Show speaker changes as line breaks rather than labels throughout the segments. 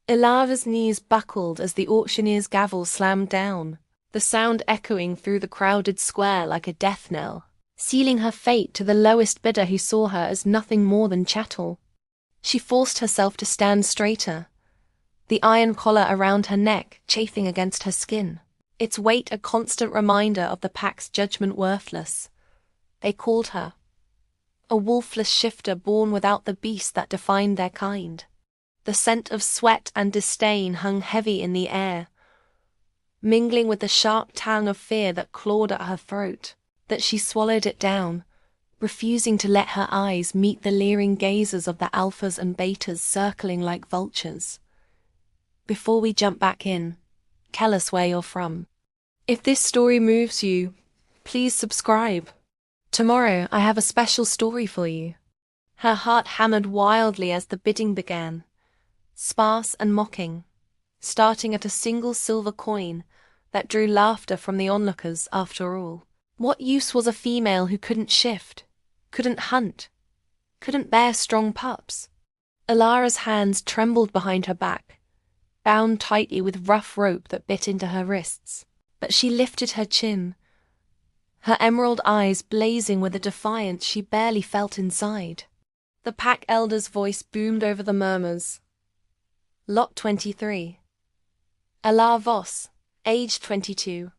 Ilara's knees buckled as the auctioneer's gavel slammed down, the sound echoing through the crowded square like a death knell, sealing her fate to the lowest bidder who saw her as nothing more than chattel. She forced herself to stand straighter, the iron collar around her neck chafing against her skin, its weight a constant reminder of the pack's judgment worthless. They called her a wolfless shifter born without the beast that defined their kind. The scent of sweat and disdain hung heavy in the air, mingling with the sharp tang of fear that clawed at her throat, that she swallowed it down, refusing to let her eyes meet the leering gazes of the alphas and betas circling like vultures. Before we jump back in, tell us where you're from. If this story moves you, please subscribe. Tomorrow I have a special story for you. Her heart hammered wildly as the bidding began, sparse and mocking, starting at a single silver coin that drew laughter from the onlookers after all. What use was a female who couldn't shift, couldn't hunt, couldn't bear strong pups? Ilara's hands trembled behind her back, bound tightly with rough rope that bit into her wrists. But she lifted her chin, her emerald eyes blazing with a defiance she barely felt inside. The pack elder's voice boomed over the murmurs. Lot 23. Ilar Voss, age 22.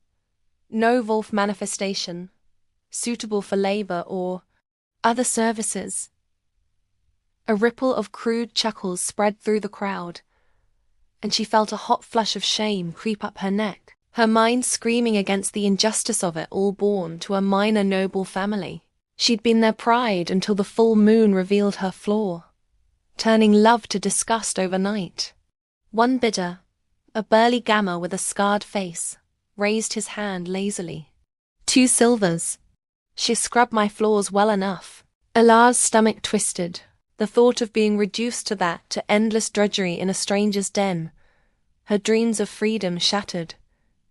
No wolf manifestation, suitable for labor or other services. A ripple of crude chuckles spread through the crowd, and she felt a hot flush of shame creep up her neck, her mind screaming against the injustice of it all born to a minor noble family. She'd been their pride until the full moon revealed her flaw, turning love to disgust overnight. One bidder, a burly gamma with a scarred face, raised his hand lazily. 2 silvers. She scrubbed my flaws well enough. Ilar's stomach twisted. The thought of being reduced to endless drudgery in a stranger's den, her dreams of freedom shattered,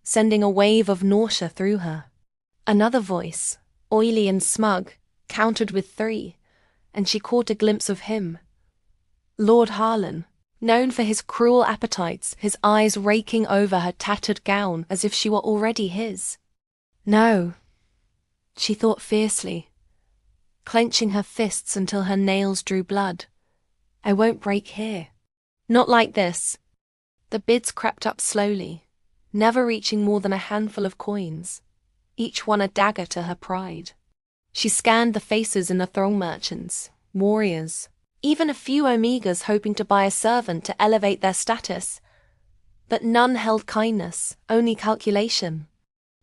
sending a wave of nausea through her. Another voice, oily and smug, countered with 3, and she caught a glimpse of him. Lord Harlan, known for his cruel appetites, his eyes raking over her tattered gown as if she were already his. No, she thought fiercely, clenching her fists until her nails drew blood. I won't break here. Not like this. The bids crept up slowly, never reaching more than a handful of coins, each one a dagger to her pride. She scanned the faces in the throng, merchants, warriors, even a few omegas hoping to buy a servant to elevate their status, but none held kindness, only calculation.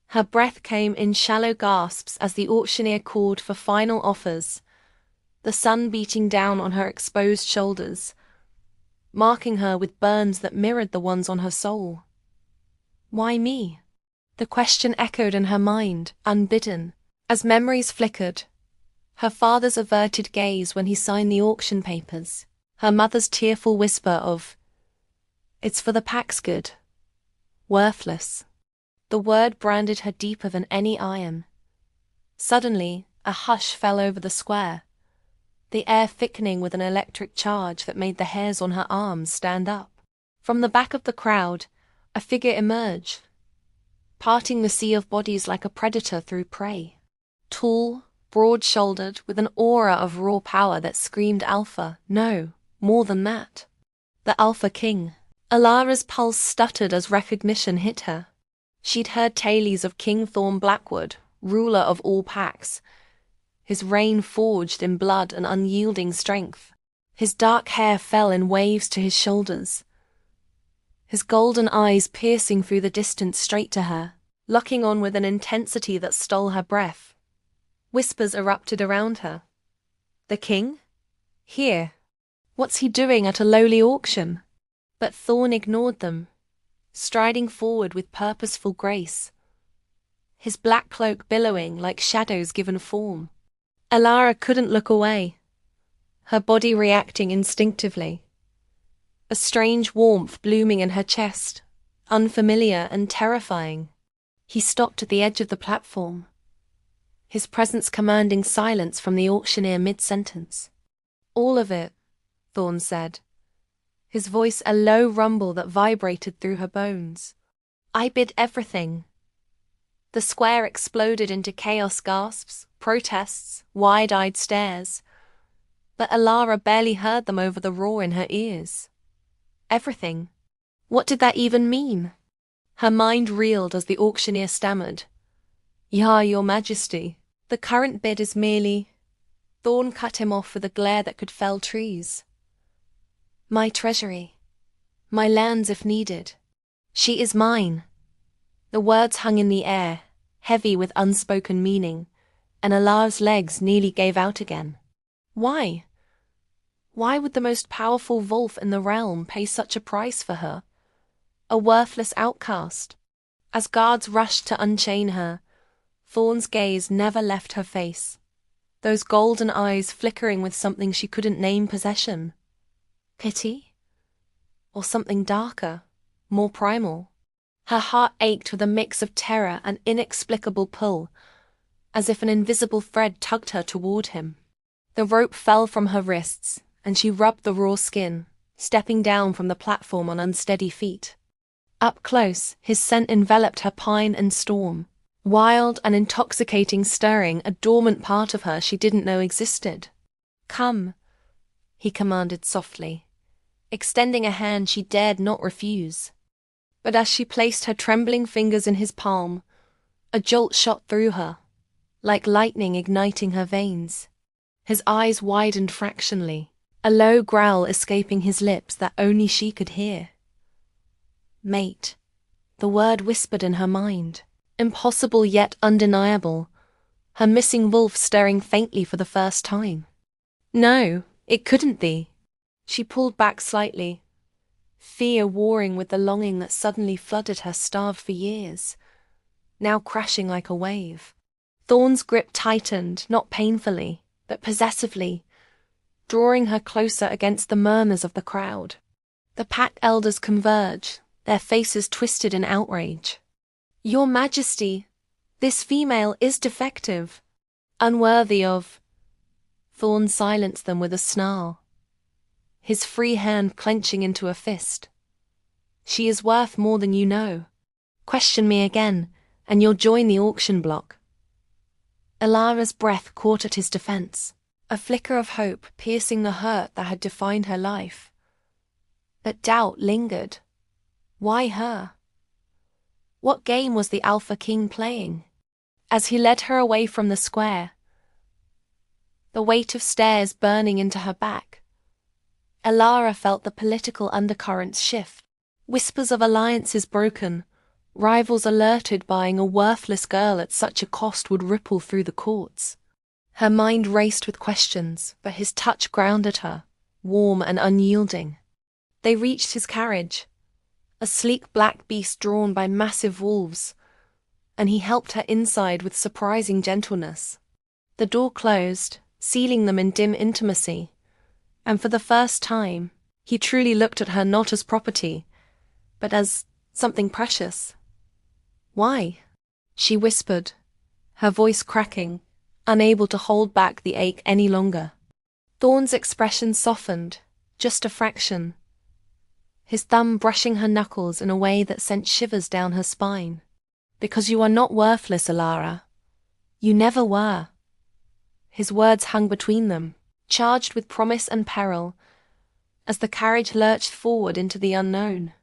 Her breath came in shallow gasps as the auctioneer called for final offers, the sun beating down on her exposed shoulders, marking her with burns that mirrored the ones on her soul. Why me? The question echoed in her mind, unbidden, as memories flickered. Her father's averted gaze when he signed the auction papers, her mother's tearful whisper of, "It's for the pack's good." Worthless. The word branded her deeper than any iron. Suddenly, a hush fell over the square, the air thickening with an electric charge that made the hairs on her arms stand up. From the back of the crowd, a figure emerged, parting the sea of bodies like a predator through prey. Tall, broad-shouldered, with an aura of raw power that screamed alpha, no, more than that. The Alpha King. Ilara's pulse stuttered as recognition hit her. She'd heard tales of King Thorn Blackwood, ruler of all packs, his reign forged in blood and unyielding strength. His dark hair fell in waves to his shoulders, his golden eyes piercing through the distance straight to her, locking on with an intensity that stole her breath. Whispers erupted around her. The king? Here. What's he doing at a lowly auction? But Thorn ignored them, striding forward with purposeful grace, his black cloak billowing like shadows given form. Ilara couldn't look away, her body reacting instinctively, a strange warmth blooming in her chest, unfamiliar and terrifying. He stopped at the edge of the platform, his presence commanding silence from the auctioneer mid-sentence. All of it, Thorn said, his voice a low rumble that vibrated through her bones. I bid everything. The square exploded into chaos gasps, protests, wide-eyed stares. But Alara barely heard them over the roar in her ears. Everything. What did that even mean? Her mind reeled as the auctioneer stammered. Your Majesty, the current bid is merely... Thorn cut him off with a glare that could fell trees. My treasury. My lands if needed. She is mine. The words hung in the air, heavy with unspoken meaning, and Alara's legs nearly gave out again. Why? Why would the most powerful wolf in the realm pay such a price for her? A worthless outcast. As guards rushed to unchain her, Thorn's gaze never left her face, those golden eyes flickering with something she couldn't name possession. Pity? Or something darker, more primal? Her heart ached with a mix of terror and inexplicable pull, as if an invisible thread tugged her toward him. The rope fell from her wrists, and she rubbed the raw skin, stepping down from the platform on unsteady feet. Up close, his scent enveloped her pine and storm, wild and intoxicating, stirring a dormant part of her she didn't know existed. Come, he commanded softly, extending a hand she dared not refuse. But as she placed her trembling fingers in his palm, a jolt shot through her, like lightning igniting her veins. His eyes widened fractionally, a low growl escaping his lips that only she could hear. Mate, the word whispered in her mind, impossible yet undeniable, her missing wolf stirring faintly for the first time. No, it couldn't be. She pulled back slightly, fear warring with the longing that suddenly flooded her starved for years, now crashing like a wave. Thorn's grip tightened, not painfully, but possessively, drawing her closer against the murmurs of the crowd. The pack elders converged, their faces twisted in outrage. Your Majesty, this female is defective, unworthy of... Thorn silenced them with a snarl, his free hand clenching into a fist. She is worth more than you know. Question me again, and you'll join the auction block. Alara's breath caught at his defense, a flicker of hope piercing the hurt that had defined her life. But doubt lingered. Why her? What game was the Alpha King playing? As he led her away from the square, the weight of stares burning into her back, Alara felt the political undercurrents shift. Whispers of alliances broken, rivals alerted buying a worthless girl at such a cost would ripple through the courts. Her mind raced with questions, but his touch grounded her, warm and unyielding. They reached his carriage, a sleek black beast drawn by massive wolves, and he helped her inside with surprising gentleness. The door closed, sealing them in dim intimacy, and for the first time, he truly looked at her not as property, but as something precious. Why? She whispered, her voice cracking, unable to hold back the ache any longer. Thorn's expression softened, just a fraction, his thumb brushing her knuckles in a way that sent shivers down her spine. Because you are not worthless, Alara. You never were. His words hung between them, charged with promise and peril, as the carriage lurched forward into the unknown.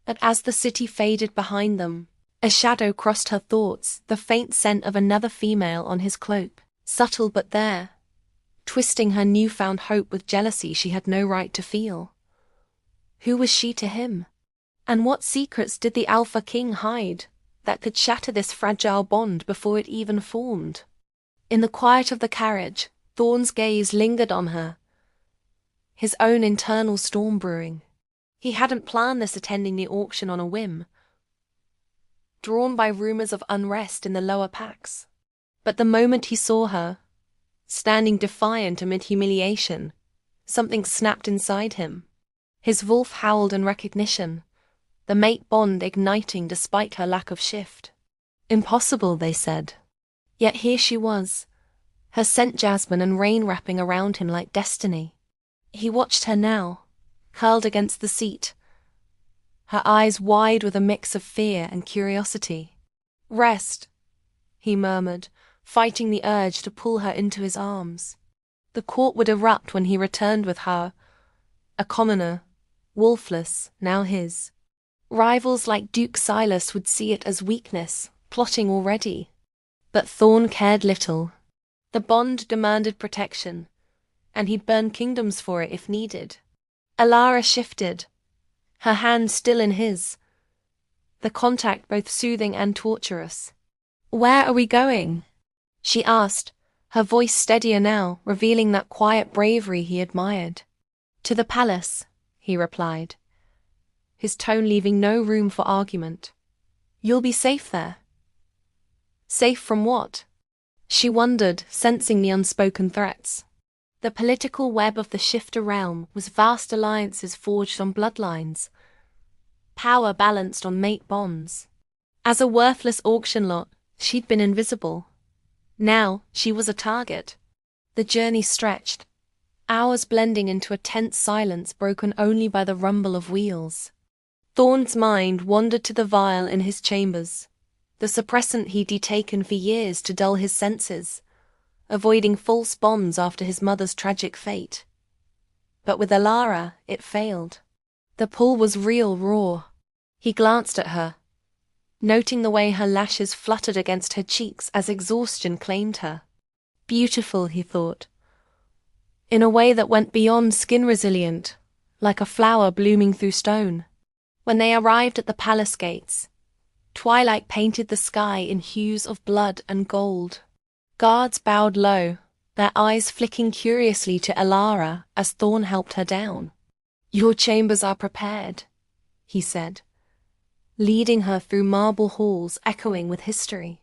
But as the city faded behind them, a shadow crossed her thoughts, the faint scent of another female on his cloak, subtle but there, twisting her newfound hope with jealousy she had no right to feel. Who was she to him? And what secrets did the Alpha King hide that could shatter this fragile bond before it even formed? In the quiet of the carriage, Thorn's gaze lingered on her, his own internal storm brewing. He hadn't planned this attending the auction on a whim, drawn by rumors of unrest in the lower packs. But the moment he saw her, standing defiant amid humiliation, something snapped inside him. His wolf howled in recognition, the mate bond igniting despite her lack of shift. Impossible, they said. Yet here she was, her scent jasmine and rain wrapping around him like destiny. He watched her now, curled against the seat, her eyes wide with a mix of fear and curiosity. "Rest," he murmured, fighting the urge to pull her into his arms. The court would erupt when he returned with her, a commoner, wolfless, now his. Rivals like Duke Silas would see it as weakness, plotting already. But Thorn cared little. The bond demanded protection, and he'd burn kingdoms for it if needed. Alara shifted, her hand still in his, the contact both soothing and torturous. "Where are we going?" she asked, her voice steadier now, revealing that quiet bravery he admired. "To the palace," he replied, his tone leaving no room for argument. "You'll be safe there." Safe from what? She wondered, sensing the unspoken threats. The political web of the shifter realm was vast alliances forged on bloodlines, power balanced on mate bonds. As a worthless auction lot, she'd been invisible. Now she was a target. The journey stretched, hours blending into a tense silence broken only by the rumble of wheels. Thorn's mind wandered to the vial in his chambers, the suppressant he'd taken for years to dull his senses, avoiding false bonds after his mother's tragic fate. But with Alara, it failed. The pull was real, raw. He glanced at her, noting the way her lashes fluttered against her cheeks as exhaustion claimed her. Beautiful, he thought, in a way that went beyond skin resilient, like a flower blooming through stone. When they arrived at the palace gates, twilight painted the sky in hues of blood and gold. Guards bowed low, their eyes flicking curiously to Alara as Thorn helped her down. "Your chambers are prepared," he said, leading her through marble halls echoing with history.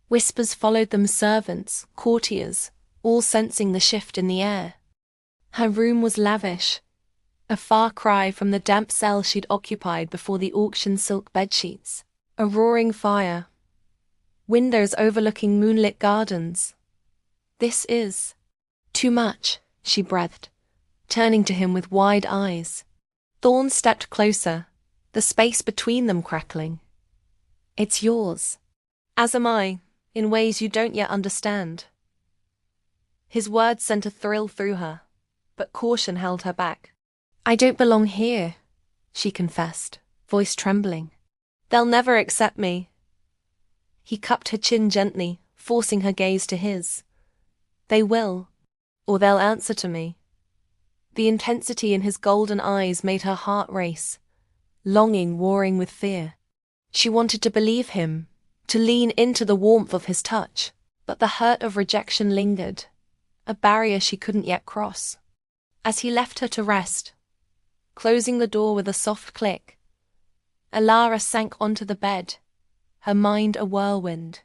Whispers followed them, servants, courtiers, all sensing the shift in the air. Her room was lavish, a far cry from the damp cell she'd occupied before the auction silk bedsheets. A roaring fire, windows overlooking moonlit gardens. "This is too much," she breathed, turning to him with wide eyes. Thorn stepped closer, the space between them crackling. "It's yours. As am I, in ways you don't yet understand." His words sent a thrill through her, but caution held her back. "I don't belong here," she confessed, voice trembling. "They'll never accept me." He cupped her chin gently, forcing her gaze to his. "They will, or they'll answer to me." The intensity in his golden eyes made her heart race, longing warring with fear. She wanted to believe him, to lean into the warmth of his touch, but the hurt of rejection lingered, a barrier she couldn't yet cross. As he left her to rest, closing the door with a soft click, Alara sank onto the bed, her mind a whirlwind.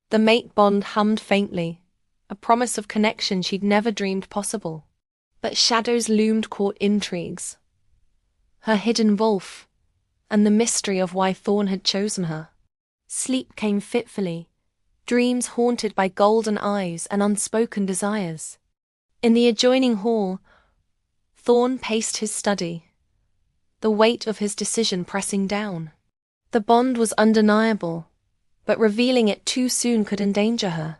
The mate bond hummed faintly, a promise of connection she'd never dreamed possible. But shadows loomed, caught intrigues, her hidden wolf, and the mystery of why Thorn had chosen her. Sleep came fitfully, dreams haunted by golden eyes and unspoken desires. In the adjoining hall, Thorn paced his study, the weight of his decision pressing down. The bond was undeniable, but revealing it too soon could endanger her.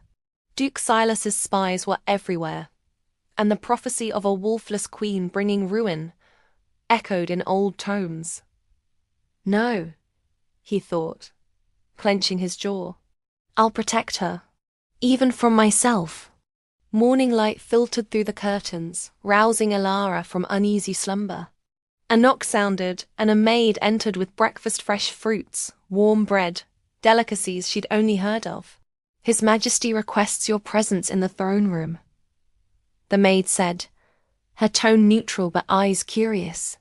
Duke Silas's spies were everywhere, and the prophecy of a wolfless queen bringing ruin echoed in old tomes. "No," he thought, clenching his jaw. "I'll protect her, even from myself." Morning light filtered through the curtains, rousing Alara from uneasy slumber. A knock sounded, and a maid entered with breakfast fresh fruits, warm bread, delicacies she'd only heard of. "His Majesty requests your presence in the throne room," the maid said, her tone neutral but eyes curious.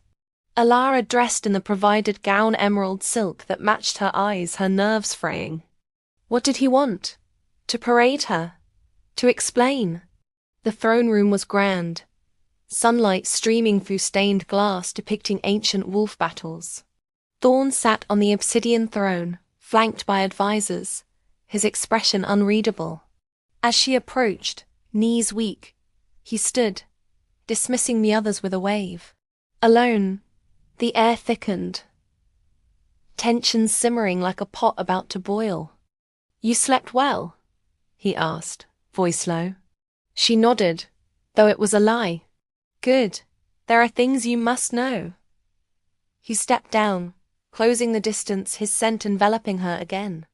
Alara dressed in the provided gown emerald silk that matched her eyes, her nerves fraying. What did he want? To parade her? To explain? The throne room was grand, sunlight streaming through stained glass depicting ancient wolf battles. Thorn sat on the obsidian throne, flanked by advisors, his expression unreadable. As she approached, knees weak, he stood, dismissing the others with a wave. Alone, The air thickened, tension simmering like a pot about to boil. "You slept well?" he asked, voice low. She nodded, though it was a lie. "Good. There are things you must know." He stepped down, closing the distance, his scent enveloping her again.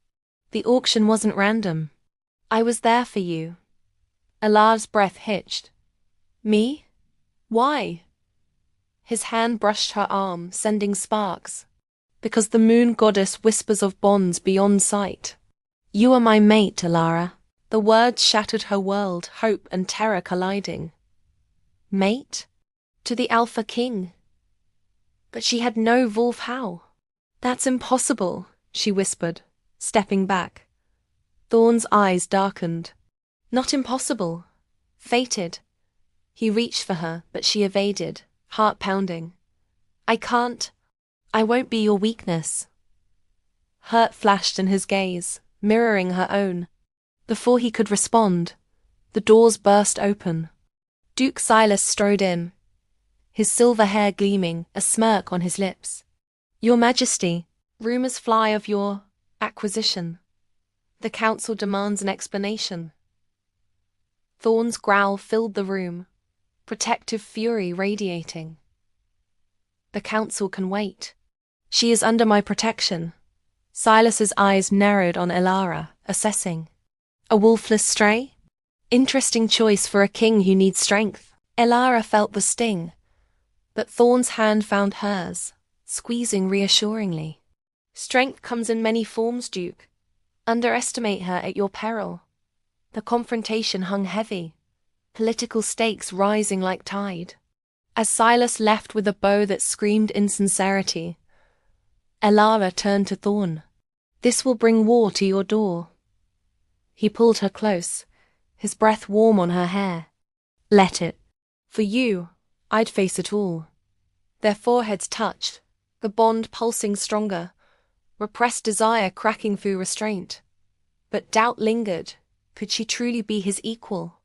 "The auction wasn't random. I was there for you." Elar's breath hitched. "Me? Why?" His hand brushed her arm, sending sparks. "Because the moon goddess whispers of bonds beyond sight. You are my mate, Elara." The words shattered her world, hope and terror colliding. Mate? To the Alpha King? But she had no wolf how? "That's impossible," she whispered, stepping back. Thorn's eyes darkened. "Not impossible. Fated." He reached for her, but she evaded, heart pounding. "I can't. I won't be your weakness." Hurt flashed in his gaze, mirroring her own. Before he could respond, the doors burst open. Duke Silas strode in, his silver hair gleaming, a smirk on his lips. "Your Majesty, rumors fly of your acquisition. The council demands an explanation." Thorn's growl filled the room, protective fury radiating. "The council can wait. She is under my protection." Silas's eyes narrowed on Elara, assessing. "A wolfless stray? Interesting choice for a king who needs strength." Elara felt the sting, but Thorn's hand found hers, squeezing reassuringly. "Strength comes in many forms, Duke. Underestimate her at your peril." The confrontation hung heavy, political stakes rising like tide. As Silas left with a bow that screamed insincerity, Elara turned to Thorn. "This will bring war to your door." He pulled her close, his breath warm on her hair. "Let it. For you, I'd face it all." Their foreheads touched, the bond pulsing stronger, repressed desire cracking through restraint. But doubt lingered. Could she truly be his equal?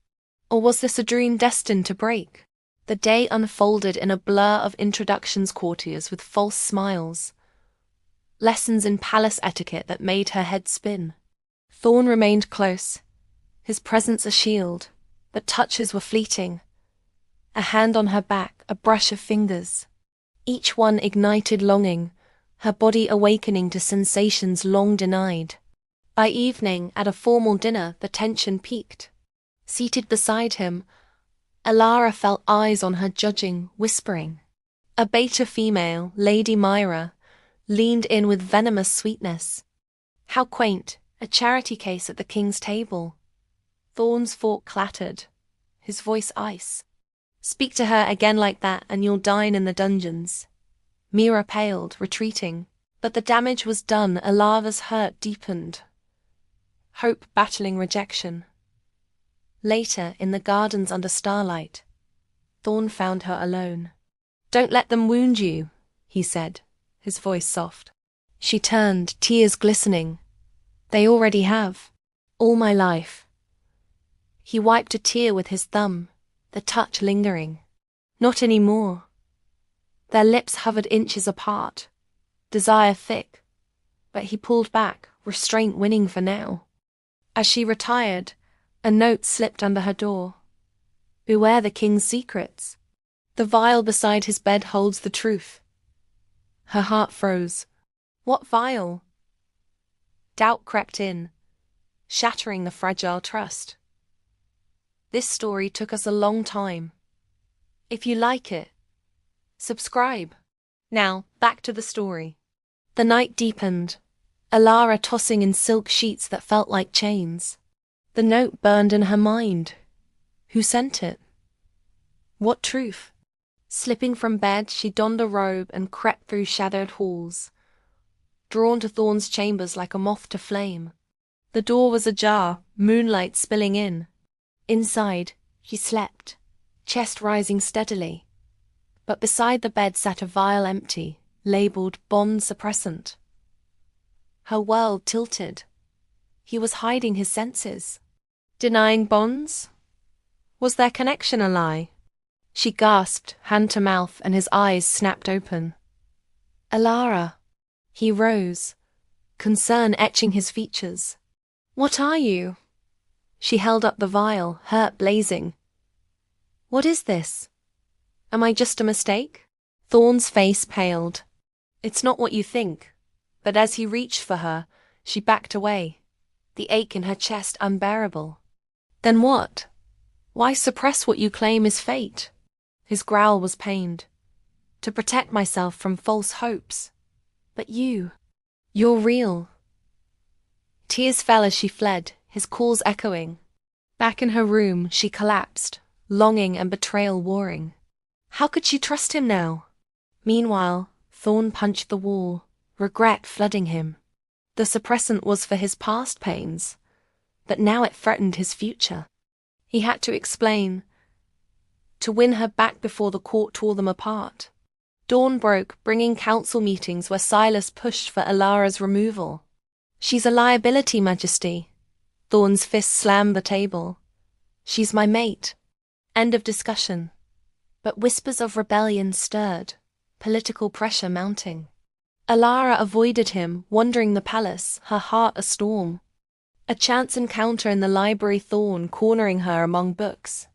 Or was this a dream destined to break? The day unfolded in a blur of introductions courtiers with false smiles. Lessons in palace etiquette that made her head spin. Thorn remained close, his presence a shield, but touches were fleeting. A hand on her back, a brush of fingers. Each one ignited longing, her body awakening to sensations long denied. By evening, at a formal dinner, the tension peaked. Seated beside him, Elara felt eyes on her judging, whispering. A beta female, Lady Myra, leaned in with venomous sweetness. How quaint, a charity case at the king's table. Thorn's fork clattered, his voice ice. "Speak to her again like that and you'll dine in the dungeons." Mira paled, retreating, but the damage was done. Elara's hurt deepened. Hope battling rejection. Later, in the gardens under starlight, Thorn found her alone. "Don't let them wound you," he said, his voice soft. She turned, tears glistening. "They already have. All my life." He wiped a tear with his thumb, the touch lingering. "Not anymore." Their lips hovered inches apart, desire thick, but he pulled back, restraint winning for now. As she retired, a note slipped under her door. "Beware the king's secrets. The vial beside his bed holds the truth." Her heart froze. What vial? Doubt crept in, shattering the fragile trust. This story took us a long time. If you like it, subscribe. Now, back to the story. The night deepened, Elara tossing in silk sheets that felt like chains. The note burned in her mind. Who sent it? What truth? Slipping from bed, she donned a robe and crept through shadowed halls, drawn to Thorn's chambers like a moth to flame. The door was ajar, moonlight spilling in. Inside, she slept, chest rising steadily. But beside the bed sat a vial empty, labeled bond suppressant. Her world tilted. He was hiding his senses. Denying bonds? Was their connection a lie? She gasped, hand to mouth, and his eyes snapped open. Alara. He rose, concern etching his features. What are you? She held up the vial, hurt blazing. What is this? Am I just a mistake? Thorn's face paled. It's not what you think. But as he reached for her, she backed away, the ache in her chest unbearable. Then what? Why suppress what you claim is fate? His growl was pained. To protect myself from false hopes. But you're real. Tears fell as she fled, his calls echoing. Back in her room, she collapsed, longing and betrayal warring. How could she trust him now? Meanwhile, Thorn punched the wall, regret flooding him. The suppressant was for his past pains, but now it threatened his future. He had to explain, to win her back before the court tore them apart. Dawn broke, bringing council meetings where Silas pushed for Alara's removal. She's a liability, Majesty. Thorn's fist slammed the table. She's my mate. End of discussion. But whispers of rebellion stirred, political pressure mounting. Alara avoided him, wandering the palace, her heart a storm. A chance encounter in the library, Thorn cornering her among books.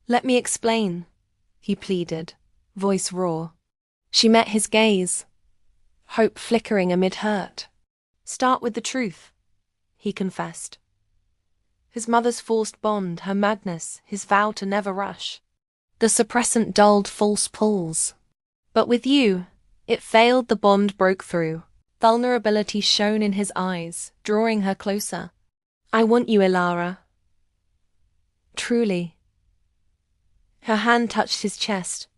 Let me explain, he pleaded, voice raw. She met his gaze, hope flickering amid hurt. Start with the truth, he confessed. His mother's forced bond, her madness, his vow to never rush. The suppressant dulled false pulls. But with you, it failed, the bond broke through. Vulnerability shone in his eyes, drawing her closer. I want you, Alara. Truly. Her hand touched his chest,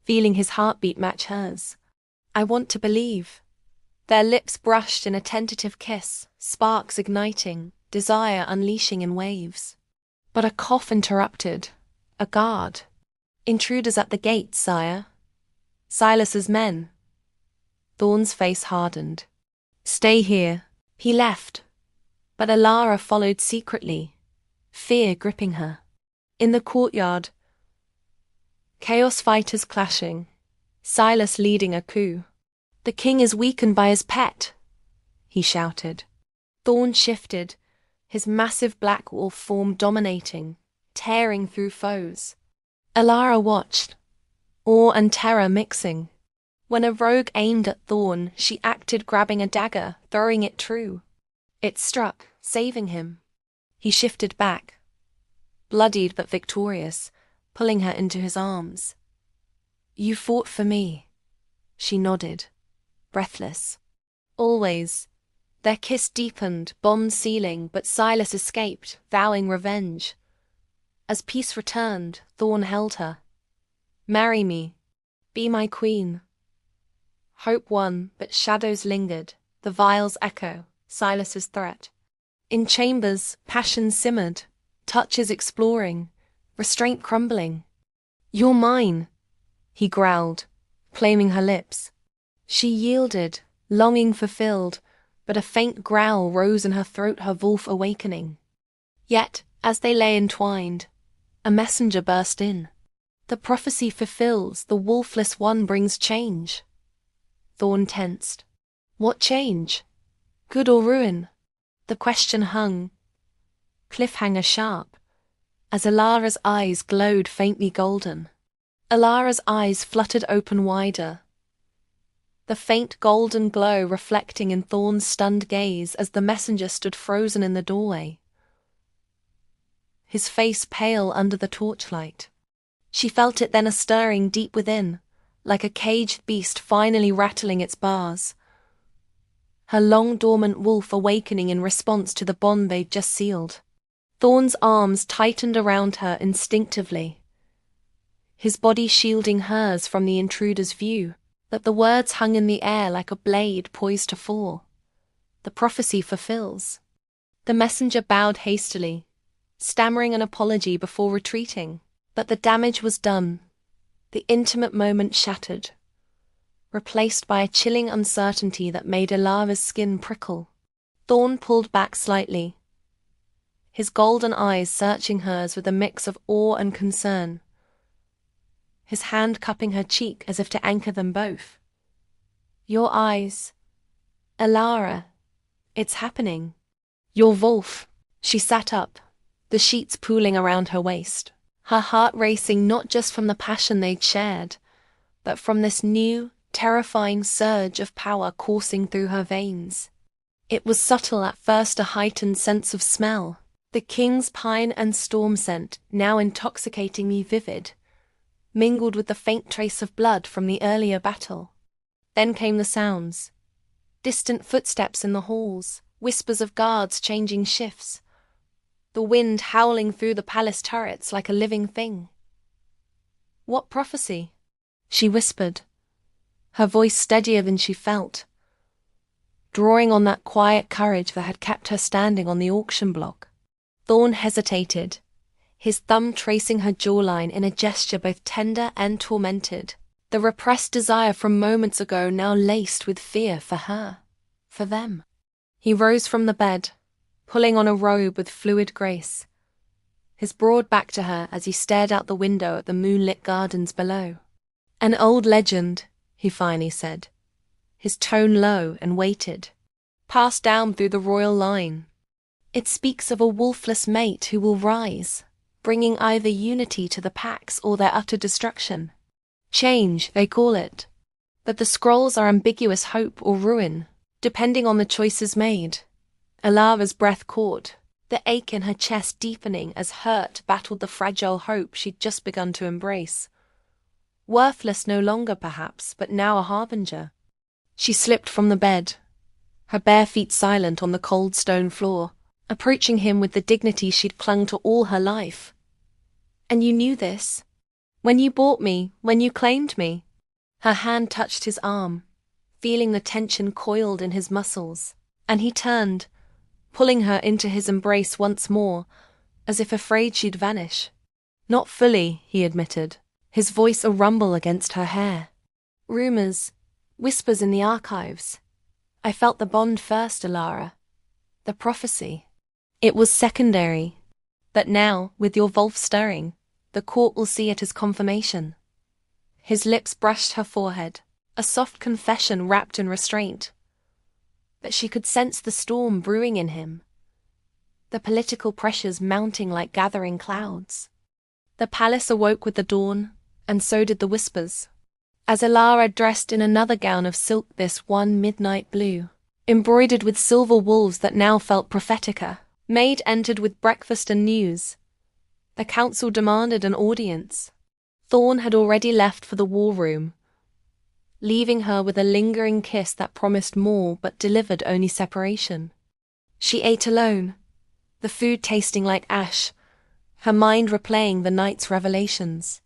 feeling his heartbeat match hers. I want to believe. Their lips brushed in a tentative kiss, sparks igniting, desire unleashing in waves. But a cough interrupted. A guard. Intruders at the gate, sire. Silas's men. Thorn's face hardened. Stay here. He left. But Alara followed secretly, fear gripping her. In the courtyard, chaos fighters clashing, Silas leading a coup. The king is weakened by his pet, he shouted. Thorn shifted, his massive black wolf form dominating, tearing through foes. Alara watched, awe and terror mixing. When a rogue aimed at Thorn, she acted, grabbing a dagger, throwing it true. It struck, saving him. He shifted back, bloodied but victorious, pulling her into his arms. You fought for me, she nodded, breathless. Always. Their kiss deepened, bombed ceiling, but Silas escaped, vowing revenge. As peace returned, Thorn held her. Marry me. Be my queen. Hope won, but shadows lingered, the vials echo, Silas's threat. In chambers, passion simmered, touches exploring, restraint crumbling. You're mine, he growled, claiming her lips. She yielded, longing fulfilled, but a faint growl rose in her throat, her wolf awakening. Yet, as they lay entwined, a messenger burst in. The prophecy fulfills, the wolfless one brings change. Thorn tensed. What change? Good or ruin? The question hung, cliffhanger sharp, as Alara's eyes glowed faintly golden. Alara's eyes fluttered open wider, the faint golden glow reflecting in Thorn's stunned gaze as the messenger stood frozen in the doorway, his face pale under the torchlight. She felt it then, a stirring deep within, like a caged beast finally rattling its bars. Her long-dormant wolf awakening in response to the bond they'd just sealed. Thorn's arms tightened around her instinctively, his body shielding hers from the intruder's view, but the words hung in the air like a blade poised to fall. The prophecy fulfills. The messenger bowed hastily, stammering an apology before retreating, but the damage was done. The intimate moment shattered, replaced by a chilling uncertainty that made Alara's skin prickle. Thorn pulled back slightly, his golden eyes searching hers with a mix of awe and concern, his hand cupping her cheek as if to anchor them both. Your eyes. Alara. It's happening. Your wolf. She sat up, the sheets pooling around her waist, her heart racing not just from the passion they'd shared, but from this new, terrifying surge of power coursing through her veins. It was subtle at first, a heightened sense of smell, the king's pine and storm scent, now intoxicatingly vivid, mingled with the faint trace of blood from the earlier battle. Then came the sounds. Distant footsteps in the halls, whispers of guards changing shifts, the wind howling through the palace turrets like a living thing. What prophecy? She whispered, her voice steadier than she felt, drawing on that quiet courage that had kept her standing on the auction block. Thorn hesitated, his thumb tracing her jawline in a gesture both tender and tormented, the repressed desire from moments ago now laced with fear for her, for them. He rose from the bed, pulling on a robe with fluid grace, his broad back to her as he stared out the window at the moonlit gardens below. An old legend, he finally said, his tone low and weighted, passed down through the royal line. It speaks of a wolfless mate who will rise, bringing either unity to the packs or their utter destruction. Change, they call it, but the scrolls are ambiguous hope or ruin, depending on the choices made. Alara's breath caught, the ache in her chest deepening as hurt battled the fragile hope she'd just begun to embrace. Worthless no longer perhaps, but now a harbinger. She slipped from the bed, her bare feet silent on the cold stone floor, approaching him with the dignity she'd clung to all her life. And you knew this? When you bought me, when you claimed me? Her hand touched his arm, feeling the tension coiled in his muscles, and he turned, pulling her into his embrace once more, as if afraid she'd vanish. Not fully, he admitted, his voice a rumble against her hair. Rumors, whispers in the archives. I felt the bond first, Alara. The prophecy. It was secondary. But now, with your wolf stirring, the court will see it as confirmation. His lips brushed her forehead, a soft confession wrapped in restraint. But she could sense the storm brewing in him, the political pressures mounting like gathering clouds. The palace awoke with the dawn, and so did the whispers. As Alara dressed in another gown of silk, this one midnight blue, embroidered with silver wolves that now felt prophetica, maid entered with breakfast and news. The council demanded an audience. Thorn had already left for the war room, leaving her with a lingering kiss that promised more but delivered only separation. She ate alone, the food tasting like ash, her mind replaying the night's revelations.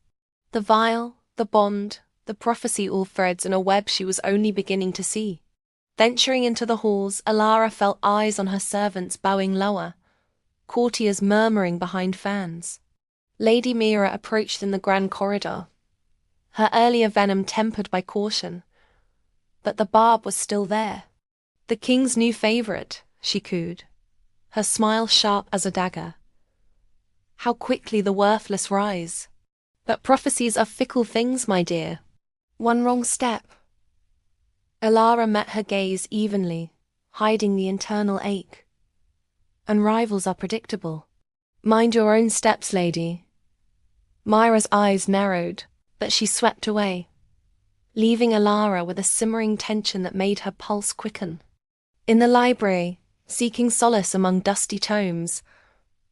The vial, the bond, the prophecy, all threads in a web she was only beginning to see. Venturing into the halls, Alara felt eyes on her servants bowing lower, courtiers murmuring behind fans. Lady Mira approached in the grand corridor, her earlier venom tempered by caution. But the barb was still there. The king's new favourite, she cooed, her smile sharp as a dagger. How quickly the worthless rise. But prophecies are fickle things, my dear. One wrong step. Alara met her gaze evenly, hiding the internal ache. And rivals are predictable. Mind your own steps, lady. Myra's eyes narrowed, but she swept away, leaving Alara with a simmering tension that made her pulse quicken. In the library, seeking solace among dusty tomes,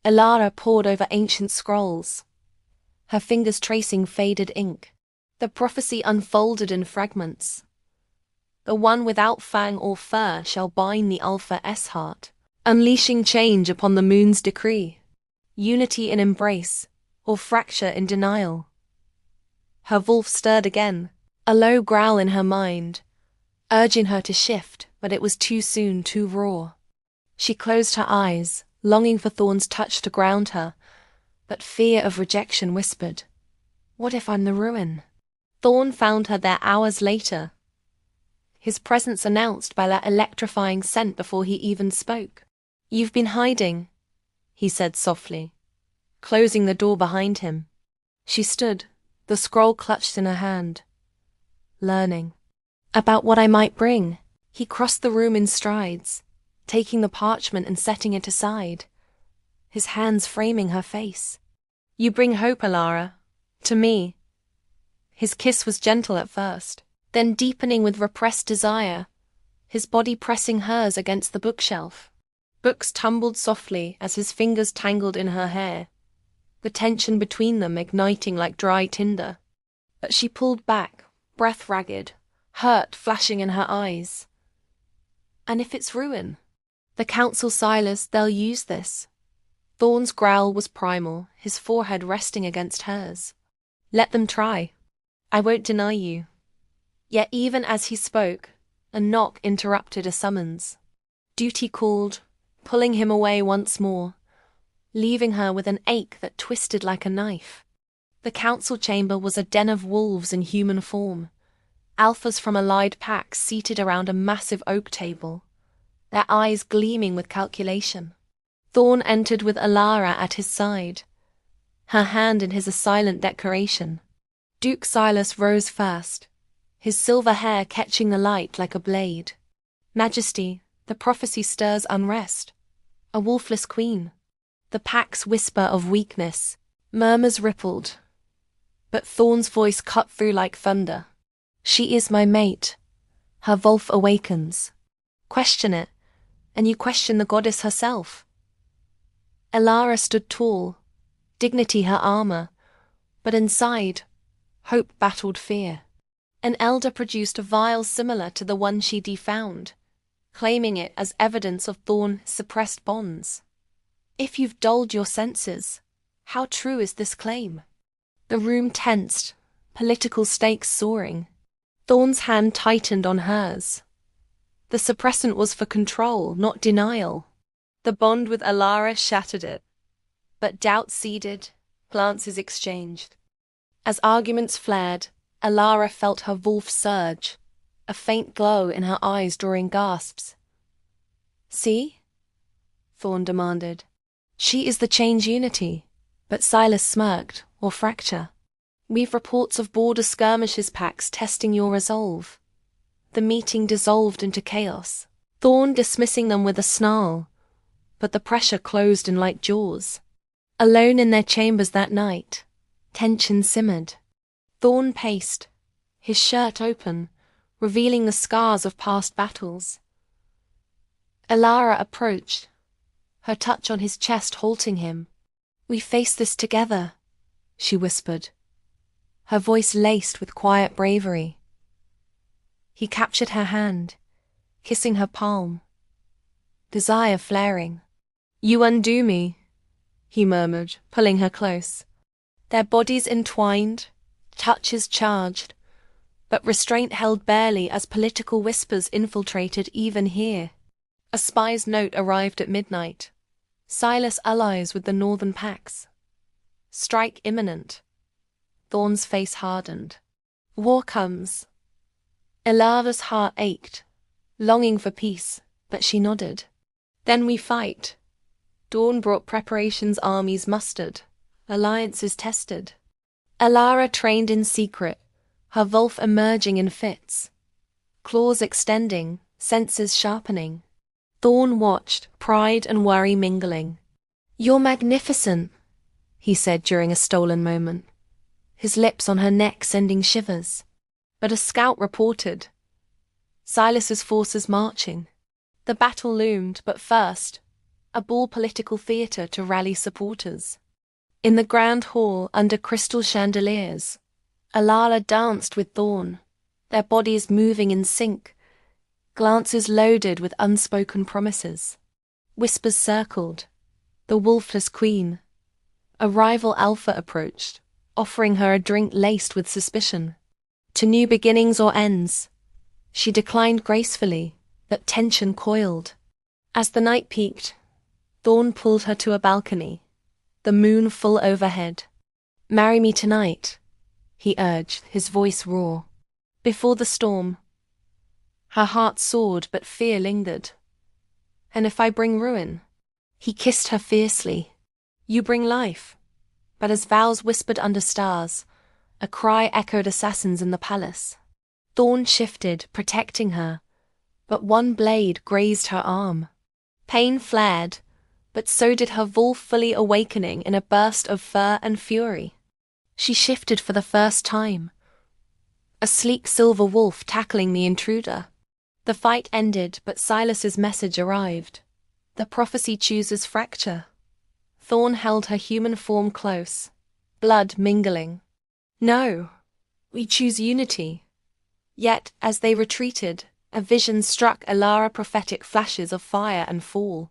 Alara pored over ancient scrolls, her fingers tracing faded ink. The prophecy unfolded in fragments. The one without fang or fur shall bind the Alpha S-heart, unleashing change upon the moon's decree, unity in embrace, or fracture in denial. Her wolf stirred again, a low growl in her mind, urging her to shift, but it was too soon, too raw. She closed her eyes, longing for Thorn's touch to ground her, but fear of rejection whispered, "What if I'm the ruin?" Thorn found her there hours later, his presence announced by that electrifying scent before he even spoke. "You've been hiding," he said softly, closing the door behind him. She stood, the scroll clutched in her hand. Learning. About what I might bring. He crossed the room in strides, taking the parchment and setting it aside, his hands framing her face. You bring hope, Alara. To me. His kiss was gentle at first, then deepening with repressed desire, his body pressing hers against the bookshelf. Books tumbled softly as his fingers tangled in her hair, the tension between them igniting like dry tinder. But she pulled back, breath ragged, hurt flashing in her eyes. And if it's ruin? The council, Silas, they'll use this. Thorn's growl was primal, his forehead resting against hers. Let them try. I won't deny you. Yet even as he spoke, a knock interrupted a summons. Duty called, pulling him away once more, leaving her with an ache that twisted like a knife. The council chamber was a den of wolves in human form, alphas from allied packs seated around a massive oak table, their eyes gleaming with calculation. Thorn entered with Alara at his side, her hand in his silent declaration. Duke Silas rose first, his silver hair catching the light like a blade. Majesty, the prophecy stirs unrest. A wolfless queen. The pack's whisper of weakness. Murmurs rippled. But Thorn's voice cut through like thunder. She is my mate. Her wolf awakens. Question it, and you question the goddess herself. Alara stood tall, dignity her armor, but inside, hope battled fear. An elder produced a vial similar to the one she defound, claiming it as evidence of Thorn's suppressed bonds. If you've dulled your senses, how true is this claim? The room tensed, political stakes soaring. Thorn's hand tightened on hers. The suppressant was for control, not denial. The bond with Alara shattered it. But doubt seeded, glances exchanged. As arguments flared, Alara felt her wolf surge, a faint glow in her eyes drawing gasps. See? Thorn demanded. She is the change unity, but Silas smirked, or fracture. We've reports of border skirmishes packs testing your resolve. The meeting dissolved into chaos, Thorn dismissing them with a snarl, but the pressure closed in like jaws. Alone in their chambers that night, tension simmered. Thorn paced, his shirt open, revealing the scars of past battles. Alara approached, her touch on his chest halting him. We face this together, she whispered, her voice laced with quiet bravery. He captured her hand, kissing her palm, desire flaring. You undo me, he murmured, pulling her close. Their bodies entwined, touches charged, but restraint held barely as political whispers infiltrated even here. A spy's note arrived at midnight. Silas allies with the northern packs. Strike imminent. Thorn's face hardened. War comes. Alara's heart ached, longing for peace, but she nodded. Then we fight. Dawn brought preparations armies mustered, alliances tested. Alara trained in secret, her wolf emerging in fits. Claws extending, senses sharpening. Thorn watched, pride and worry mingling. You're magnificent, he said during a stolen moment, his lips on her neck sending shivers. But a scout reported. Silas's forces marching. The battle loomed, but first, a ball political theatre to rally supporters. In the grand hall under crystal chandeliers, Alara danced with Thorn, their bodies moving in sync, glances loaded with unspoken promises. Whispers circled. The wolfless queen. A rival alpha approached, offering her a drink laced with suspicion. To new beginnings or ends. She declined gracefully, but tension coiled. As the night peaked, Thorn pulled her to a balcony, the moon full overhead. Marry me tonight, he urged, his voice raw. Before the storm. Her heart soared, but fear lingered. And if I bring ruin? He kissed her fiercely. You bring life. But as vows whispered under stars, a cry echoed assassins in the palace. Thorn shifted, protecting her, but one blade grazed her arm. Pain flared, but so did her wolf, fully awakening in a burst of fur and fury. She shifted for the first time, a sleek silver wolf tackling the intruder. The fight ended, but Silas's message arrived. The prophecy chooses fracture. Thorn held her human form close, blood mingling. No, we choose unity. Yet, as they retreated, a vision struck Elara, prophetic flashes of fire and fall.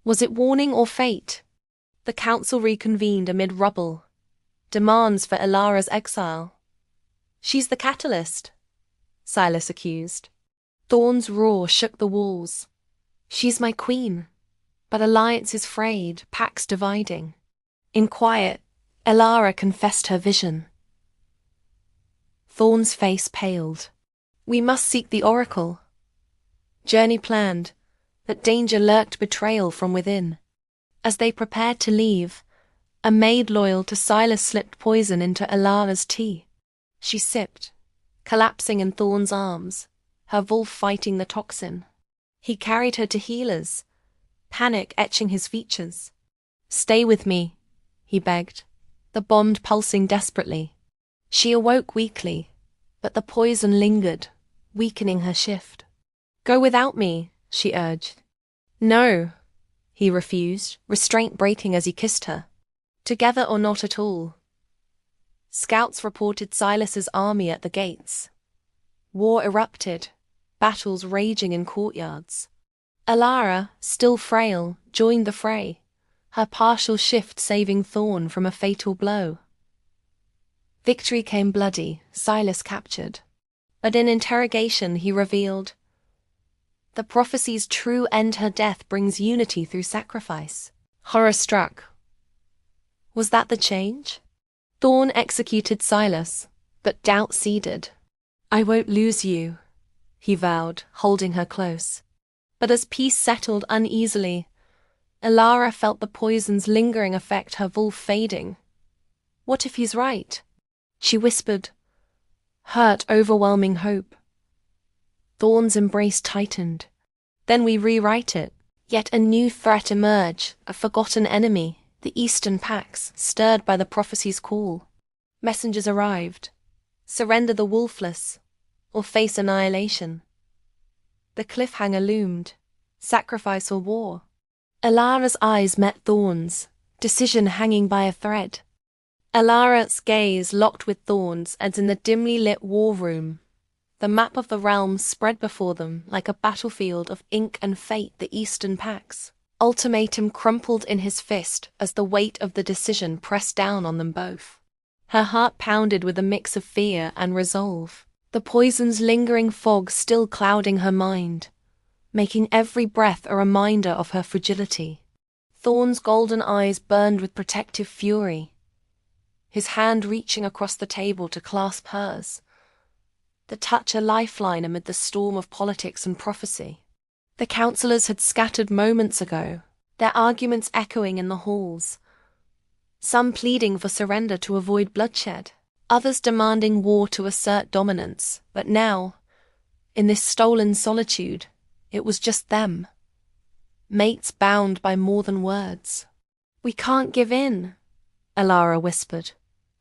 Was it warning or fate? The council reconvened amid rubble. Demands for Elara's exile. She's the catalyst, Silas accused. Thorn's roar shook the walls. She's my queen, but alliances frayed, packs dividing. In quiet, Elara confessed her vision. Thorn's face paled. We must seek the oracle. Journey planned, but danger lurked, betrayal from within. As they prepared to leave, a maid loyal to Silas slipped poison into Elara's tea. She sipped, collapsing in Thorn's arms, her wolf fighting the toxin. He carried her to healers, panic etching his features. Stay with me, he begged, the bond pulsing desperately. She awoke weakly, but the poison lingered, weakening her shift. Go without me, she urged. No, he refused, restraint breaking as he kissed her. Together or not at all. Scouts reported Silas's army at the gates. War erupted, battles raging in courtyards. Elara, still frail, joined the fray, her partial shift saving Thorn from a fatal blow. Victory came bloody, Silas captured. But in interrogation he revealed, the prophecy's true end, her death brings unity through sacrifice. Horror struck. Was that the change? Thorn executed Silas, but doubt ceded. I won't lose you, he vowed, holding her close. But as peace settled uneasily, Elara felt the poison's lingering effect, her wolf fading. What if he's right? She whispered, hurt overwhelming hope. Thorn's embrace tightened. Then we rewrite it. Yet a new threat emerged, a forgotten enemy, the eastern packs, stirred by the prophecy's call. Messengers arrived. Surrender the wolfless, or face annihilation. The cliffhanger loomed. Sacrifice or war. Elara's eyes met Thorn's, decision hanging by a thread. Elara's gaze locked with Thorn's as in the dimly lit war room. The map of the realm spread before them like a battlefield of ink and fate, the eastern packs. Ultimatum crumpled in his fist as the weight of the decision pressed down on them both. Her heart pounded with a mix of fear and resolve, the poison's lingering fog still clouding her mind, making every breath a reminder of her fragility. Thorn's golden eyes burned with protective fury, his hand reaching across the table to clasp hers, the touch a lifeline amid the storm of politics and prophecy. The councillors had scattered moments ago, their arguments echoing in the halls, some pleading for surrender to avoid bloodshed, others demanding war to assert dominance. But now, in this stolen solitude, it was just them, mates bound by more than words. We can't give in, Elara whispered,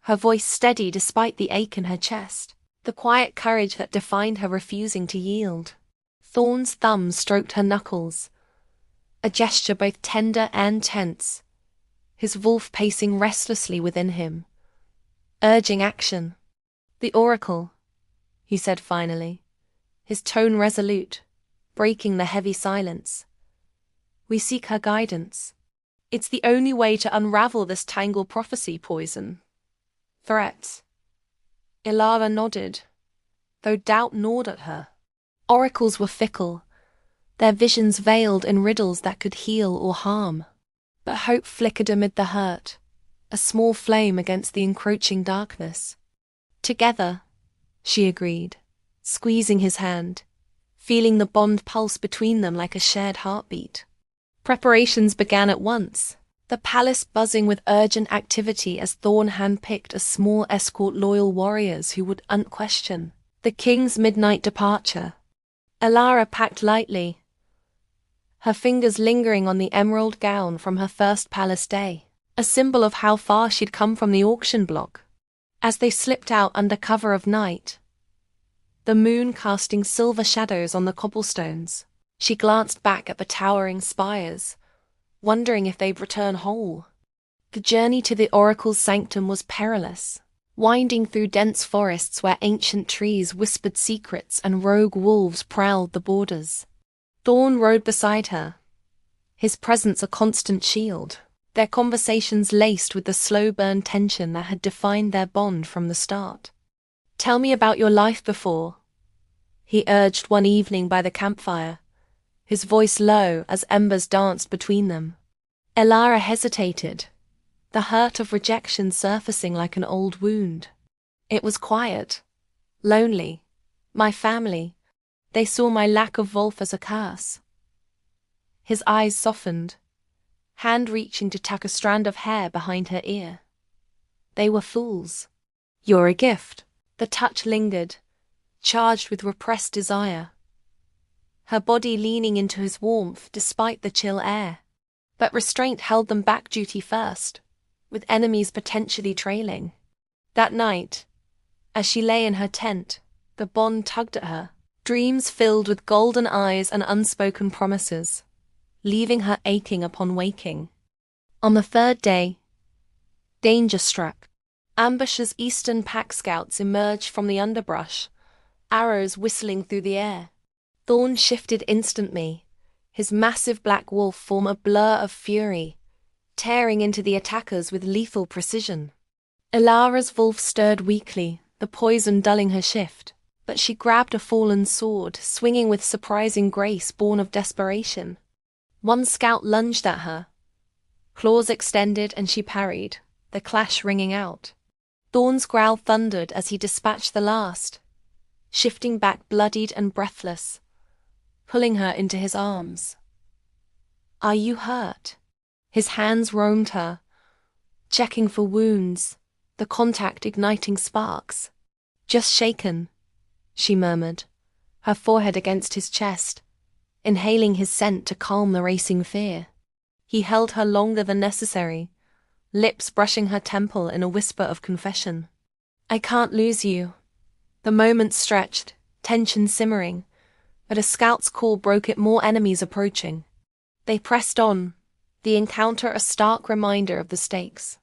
her voice steady despite the ache in her chest, the quiet courage that defined her refusing to yield. Thorn's thumb stroked her knuckles, a gesture both tender and tense, his wolf pacing restlessly within him, urging action. The oracle, he said finally, his tone resolute, breaking the heavy silence. We seek her guidance. It's the only way to unravel this tangled prophecy poison. Threats. Elara nodded, though doubt gnawed at her. Oracles were fickle, their visions veiled in riddles that could heal or harm. But hope flickered amid the hurt, a small flame against the encroaching darkness. Together, she agreed, squeezing his hand, feeling the bond pulse between them like a shared heartbeat. Preparations began at once, the palace buzzing with urgent activity as Thorn handpicked a small escort loyal warriors who would unquestion The king's midnight departure. Elara packed lightly, her fingers lingering on the emerald gown from her first palace day, a symbol of how far she'd come from the auction block. As they slipped out under cover of night, the moon casting silver shadows on the cobblestones, she glanced back at the towering spires, wondering if they'd return whole. The journey to the oracle's sanctum was perilous, winding through dense forests where ancient trees whispered secrets and rogue wolves prowled the borders. Thorn rode beside her, his presence a constant shield, their conversations laced with the slow-burn tension that had defined their bond from the start. "Tell me about your life before," he urged one evening by the campfire, his voice low as embers danced between them. Elara hesitated, the hurt of rejection surfacing like an old wound. "It was quiet, lonely. My family, they saw my lack of wolf as a curse." His eyes softened, hand reaching to tuck a strand of hair behind her ear. "They were fools. You're a gift." The touch lingered, charged with repressed desire, her body leaning into his warmth despite the chill air. But restraint held them back, duty first, with enemies potentially trailing. That night, as she lay in her tent, the bond tugged at her, dreams filled with golden eyes and unspoken promises, leaving her aching upon waking. On the third day, danger struck. Ambush's eastern pack scouts emerged from the underbrush, arrows whistling through the air. Thorn shifted instantly, his massive black wolf form a blur of fury, tearing into the attackers with lethal precision. Elara's wolf stirred weakly, the poison dulling her shift, but she grabbed a fallen sword, swinging with surprising grace born of desperation. One scout lunged at her, claws extended, and she parried, the clash ringing out. Thorn's growl thundered as he dispatched the last, shifting back bloodied and breathless, pulling her into his arms. "Are you hurt?" His hands roamed her, checking for wounds, the contact igniting sparks. "Just shaken," she murmured, her forehead against his chest, inhaling his scent to calm the racing fear. He held her longer than necessary, lips brushing her temple in a whisper of confession. "I can't lose you." The moment stretched, tension simmering, but a scout's call broke it. More enemies approaching. They pressed on, the encounter a stark reminder of the stakes.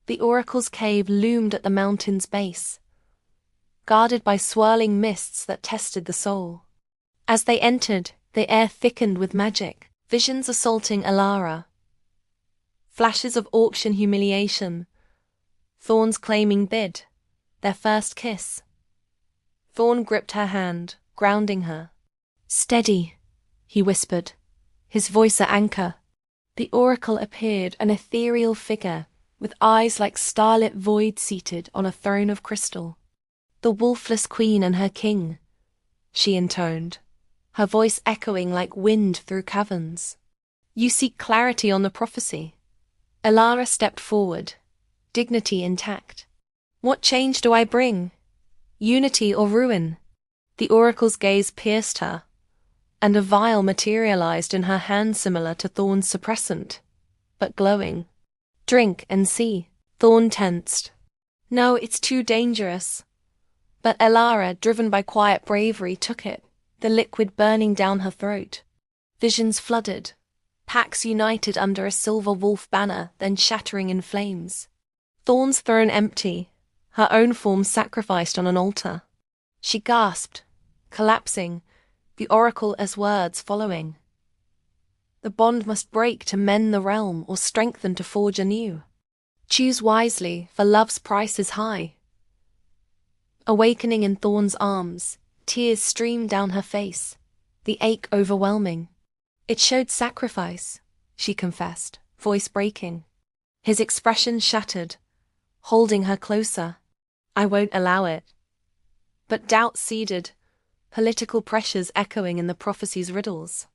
The oracle's cave loomed at the mountain's base, guarded by swirling mists that tested the soul. As they entered, the air thickened with magic, visions assaulting Elara, flashes of auction humiliation, Thorn's claiming bid, their first kiss. Thorn gripped her hand, grounding her. "Steady," he whispered, his voice an anchor. The oracle appeared, an ethereal figure, with eyes like starlit void seated on a throne of crystal. "The wolfless queen and her king," she intoned, her voice echoing like wind through caverns. "You seek clarity on the prophecy." Elara stepped forward, dignity intact. "What change do I bring? Unity or ruin?" The oracle's gaze pierced her, and a vial materialized in her hand similar to Thorn's suppressant, but glowing. "Drink and see." Thorn tensed. "No, it's too dangerous." But Elara, driven by quiet bravery, took it, the liquid burning down her throat. Visions flooded, packs united under a silver wolf banner, then shattering in flames. Thorn's throne empty, her own form sacrificed on an altar. She gasped, collapsing, the oracle as words following. The bond must break to mend the realm, or strengthen to forge anew. Choose wisely, for love's price is high. Awakening in Thorn's arms, tears streamed down her face, the ache overwhelming. "It showed sacrifice," she confessed, voice breaking. His expression shattered, holding her closer. "I won't allow it." But doubt seeded, political pressures echoing in the prophecy's riddles.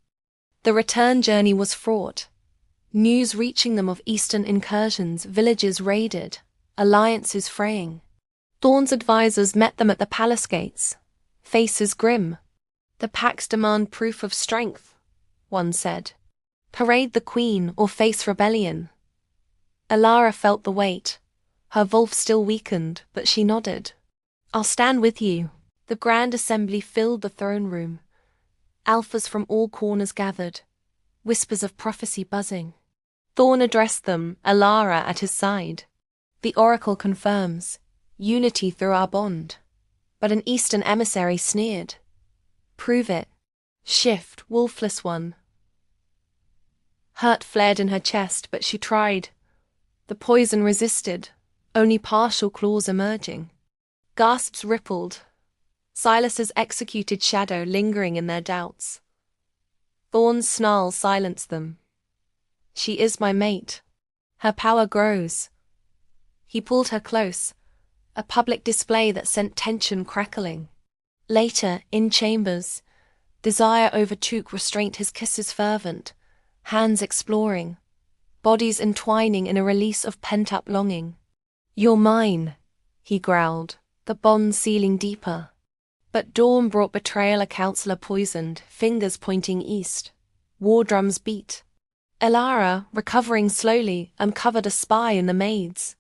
The return journey was fraught, news reaching them of eastern incursions, villages raided, alliances fraying. Thorn's advisors met them at the palace gates, faces grim. "The packs demand proof of strength," one said. "Parade the queen or face rebellion." Alara felt the weight. Her wolf still weakened, but she nodded. "I'll stand with you." The grand assembly filled the throne room. Alphas from all corners gathered, whispers of prophecy buzzing. Thorn addressed them, Alara at his side. "The oracle confirms unity through our bond." But an eastern emissary sneered. "Prove it. Shift, wolfless one." Hurt flared in her chest, but she tried. The poison resisted, only partial claws emerging. Gasps rippled. Silas's executed shadow lingering in their doubts. Thorn's snarl silenced them. "She is my mate." Her power grows. He pulled her close, a public display that sent tension crackling. Later, in chambers, desire overtook restraint, his kisses fervent, hands exploring, bodies entwining in a release of pent-up longing. "You're mine," he growled, the bond sealing deeper. But dawn brought betrayal, a counselor poisoned, fingers pointing east. War drums beat. Alara, recovering slowly, uncovered a spy in the maids,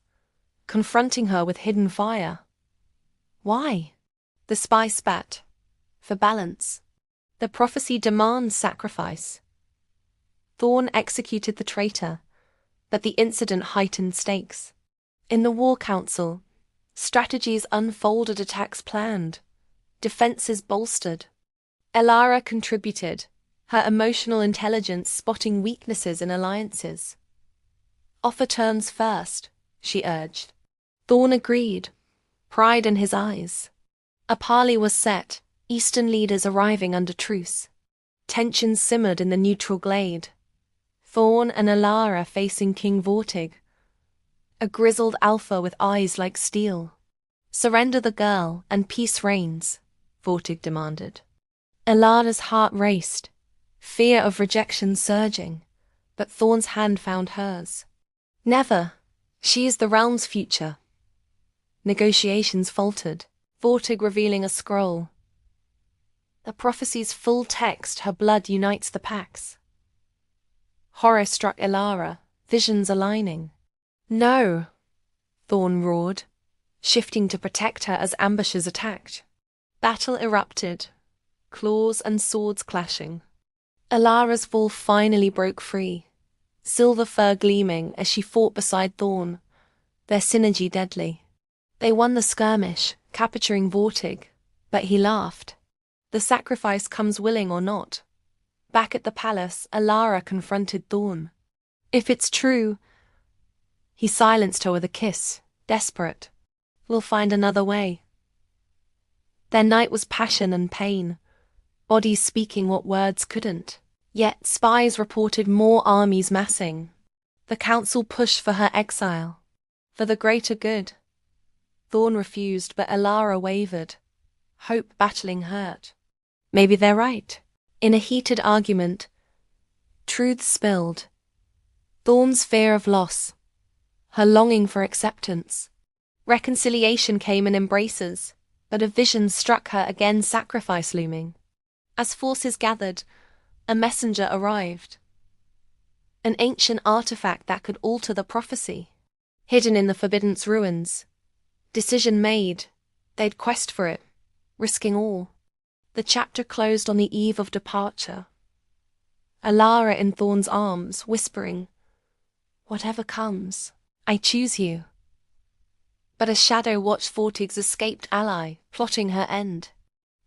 confronting her with hidden fire. "Why?" The spy spat. "For balance. The prophecy demands sacrifice." Thorn executed the traitor, but the incident heightened stakes. In the war council, strategies unfolded, attacks planned, defenses bolstered. Alara contributed, her emotional intelligence spotting weaknesses in alliances. "Offer terms first," she urged. Thorn agreed, pride in his eyes. A parley was set, Eastern leaders arriving under truce. Tensions simmered in the neutral glade. Thorn and Alara facing King Vortig, a grizzled alpha with eyes like steel. "Surrender the girl, and peace reigns," Vortig demanded. Alara's heart raced, fear of rejection surging, but Thorn's hand found hers. "Never. She is the realm's future." Negotiations faltered, Vortig revealing a scroll. The prophecy's full text, "Her blood unites the packs." Horror struck Alara, visions aligning. "No!" Thorn roared, shifting to protect her as ambushers attacked. Battle erupted, claws and swords clashing. Alara's wolf finally broke free, silver fur gleaming as she fought beside Thorn, their synergy deadly. They won the skirmish, capturing Vortig, but he laughed. The sacrifice comes willing or not. Back at the palace, Alara confronted Thorn. "If it's true..." He silenced her with a kiss, desperate. "We'll find another way." Their night was passion and pain, bodies speaking what words couldn't. Yet spies reported more armies massing. The council pushed for her exile, for the greater good. Thorn refused, but Alara wavered, hope battling hurt. Maybe they're right. In a heated argument, truth spilled. Thorn's fear of loss, her longing for acceptance. Reconciliation came in embraces, but a vision struck her again, sacrifice looming. As forces gathered, a messenger arrived. An ancient artifact that could alter the prophecy. Hidden in the Forbidden's ruins. Decision made, they'd quest for it, risking all. The chapter closed on the eve of departure. Alara in Thorn's arms, whispering, "Whatever comes, I choose you." But a shadow watched Vortig's escaped ally, plotting her end.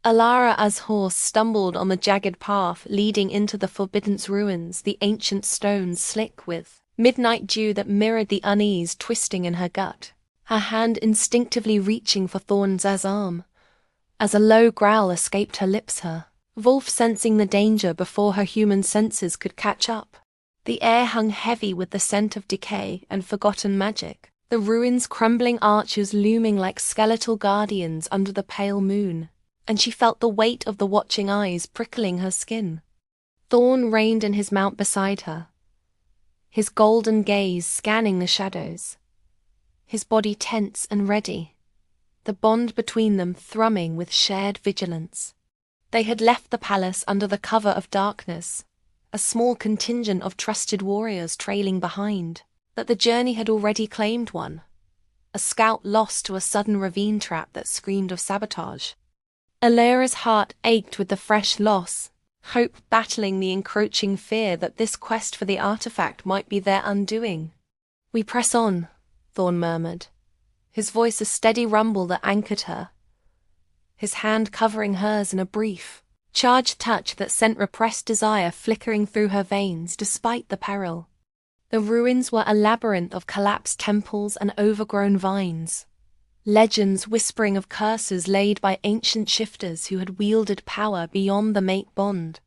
Alara as horse stumbled on the jagged path leading into the Forbidden's ruins, the ancient stones slick with midnight dew that mirrored the unease twisting in her gut, her hand instinctively reaching for Thorn's arm. As a low growl escaped her lips, her wolf sensing the danger before her human senses could catch up. The air hung heavy with the scent of decay and forgotten magic, the ruins' crumbling arches looming like skeletal guardians under the pale moon, and she felt the weight of the watching eyes prickling her skin. Thorn reined in his mount beside her, his golden gaze scanning the shadows, his body tense and ready. the bond between them thrumming with shared vigilance. They had left the palace under the cover of darkness, a small contingent of trusted warriors trailing behind, but the journey had already claimed one. A scout lost to a sudden ravine trap that screamed of sabotage. Alira's heart ached with the fresh loss, hope battling the encroaching fear that this quest for the artifact might be their undoing. "We press on," Thorn murmured, his voice a steady rumble that anchored her, his hand covering hers in a brief, charged touch that sent repressed desire flickering through her veins despite the peril. The ruins were a labyrinth of collapsed temples and overgrown vines, legends whispering of curses laid by ancient shifters who had wielded power beyond the mate bond.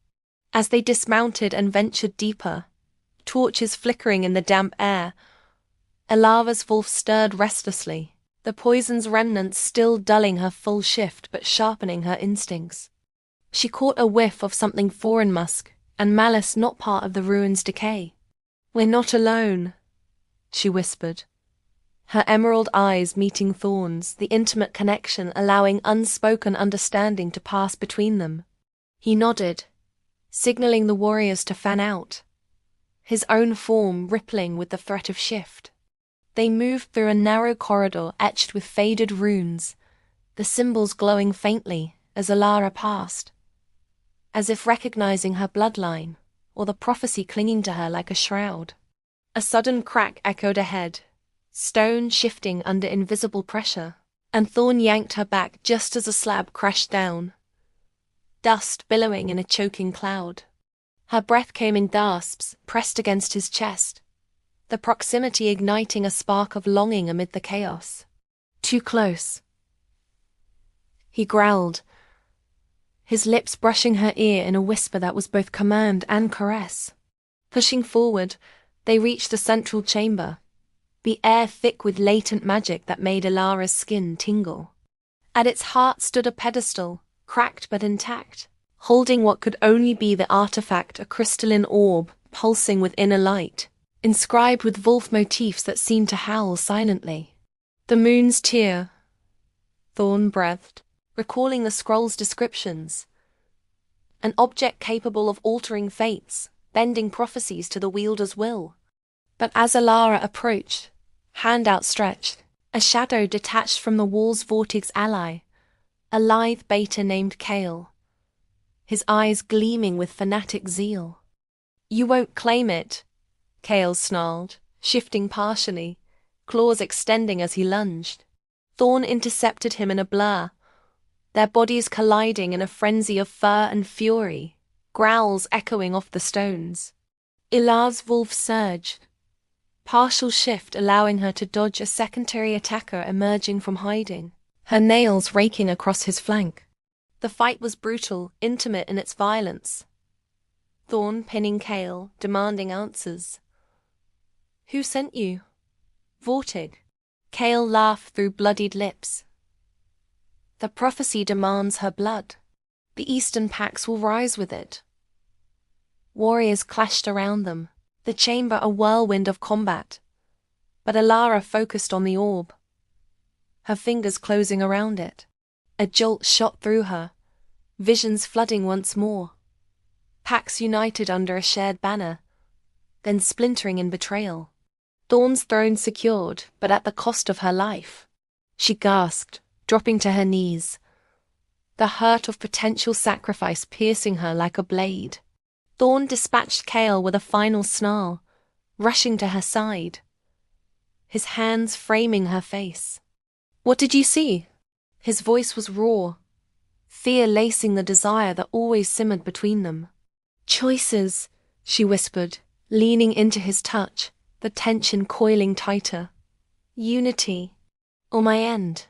As they dismounted and ventured deeper, torches flickering in the damp air, Alira's wolf stirred restlessly, the poison's remnants still dulling her full shift but sharpening her instincts. She caught a whiff of something foreign musk, and malice not part of the ruin's decay. "We're not alone," she whispered, her emerald eyes meeting Thorn's, the intimate connection allowing unspoken understanding to pass between them. He nodded, signaling the warriors to fan out, his own form rippling with the threat of shift. They moved through a narrow corridor etched with faded runes, the symbols glowing faintly as Alira passed, as if recognizing her bloodline, or the prophecy clinging to her like a shroud. A sudden crack echoed ahead, stone shifting under invisible pressure, and Thorn yanked her back just as a slab crashed down, dust billowing in a choking cloud. Her breath came in gasps, pressed against his chest, the proximity igniting a spark of longing amid the chaos. "Too close," he growled, his lips brushing her ear in a whisper that was both command and caress. Pushing forward, they reached the central chamber, the air thick with latent magic that made Alira's skin tingle. At its heart stood a pedestal, cracked but intact, holding what could only be the artifact, a crystalline orb pulsing with inner light, inscribed with wolf motifs that seemed to howl silently. "The moon's tear," Thorn breathed, recalling the scroll's descriptions. An object capable of altering fates, bending prophecies to the wielder's will. But as Alira approached, hand outstretched, a shadow detached from the wall's vortig's ally, a lithe beta named Kale, his eyes gleaming with fanatic zeal. "You won't claim it," Kale snarled, shifting partially, claws extending as he lunged. Thorn intercepted him in a blur, their bodies colliding in a frenzy of fur and fury, growls echoing off the stones. Alira's wolf surged, partial shift allowing her to dodge a secondary attacker emerging from hiding, her nails raking across his flank. The fight was brutal, intimate in its violence. Thorn pinning Kale, demanding answers. "Who sent you?" "Vortig." Kale laughed through bloodied lips. "The prophecy demands her blood. The Eastern Pax will rise with it." Warriors clashed around them, the chamber a whirlwind of combat. But Alira focused on the orb, her fingers closing around it. A jolt shot through her, visions flooding once more. Pax united under a shared banner, then splintering in betrayal. Thorn's throne secured, but at the cost of her life. She gasped, dropping to her knees, the hurt of potential sacrifice piercing her like a blade. Thorn dispatched Kale with a final snarl, rushing to her side, his hands framing her face. "What did you see?" His voice was raw, fear lacing the desire that always simmered between them. "Choices," she whispered, leaning into his touch, the tension coiling tighter. "Unity, or my end."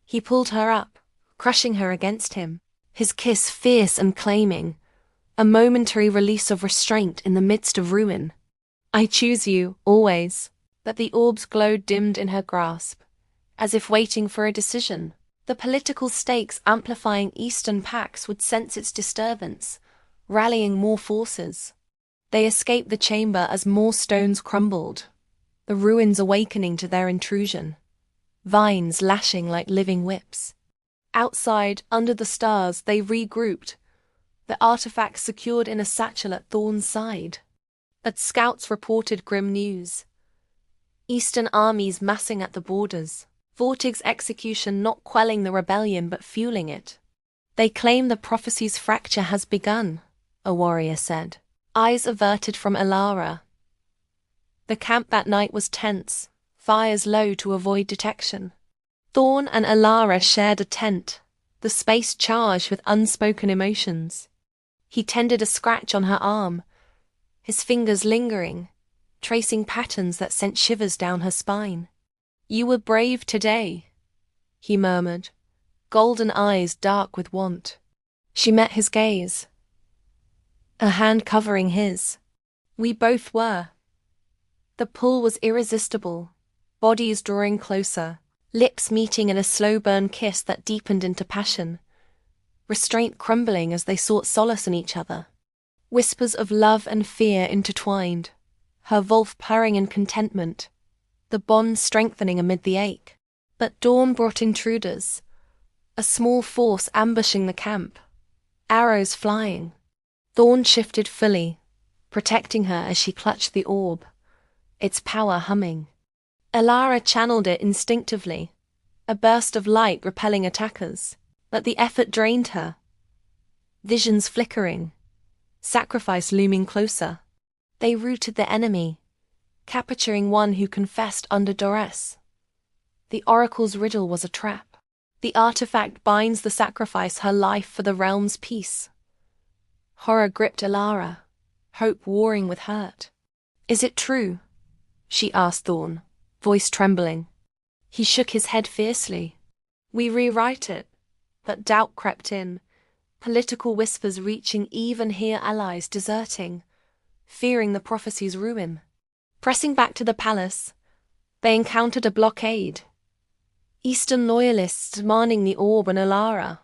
He pulled her up, crushing her against him, his kiss fierce and claiming, a momentary release of restraint in the midst of ruin. "I choose you, always." But the orb's glow dimmed in her grasp, as if waiting for a decision. The political stakes amplifying Eastern Pax would sense its disturbance, rallying more forces. They escaped the chamber as more stones crumbled, the ruins awakening to their intrusion. vines lashing like living whips. Outside, under the stars, they regrouped, the artifact secured in a satchel at Thorn's side. But scouts reported grim news. Eastern armies massing at the borders, Vortig's execution not quelling the rebellion but fueling it. They claim the prophecy's fracture has begun, a warrior said, eyes averted from Alara. The camp that night was tense, fires low to avoid detection. Thorn and Alara shared a tent, the space charged with unspoken emotions. He tended a scratch on her arm, his fingers lingering, tracing patterns that sent shivers down her spine. "You were brave today," he murmured, golden eyes dark with want. She met his gaze, a hand covering his. "We both were." The pull was irresistible, bodies drawing closer, lips meeting in a slow-burn kiss that deepened into passion, restraint crumbling as they sought solace in each other. Whispers of love and fear intertwined, her wolf purring in contentment, the bond strengthening amid the ache. But dawn brought intruders, a small force ambushing the camp, arrows flying. Thorn shifted fully, protecting her as she clutched the orb, its power humming. Alara channeled it instinctively, a burst of light repelling attackers, but the effort drained her. Visions flickering, sacrifice looming closer. They routed the enemy, capturing one who confessed under duress. The oracle's riddle was a trap. The artifact binds the sacrifice her life for the realm's peace. Horror gripped Alara, hope warring with hurt. "Is it true?" she asked Thorn, voice trembling. He shook his head fiercely. "We rewrite it," but doubt crept in, political whispers reaching even here, allies deserting, fearing the prophecy's ruin. Pressing back to the palace, they encountered a blockade. Eastern loyalists demanding the orb and Alara.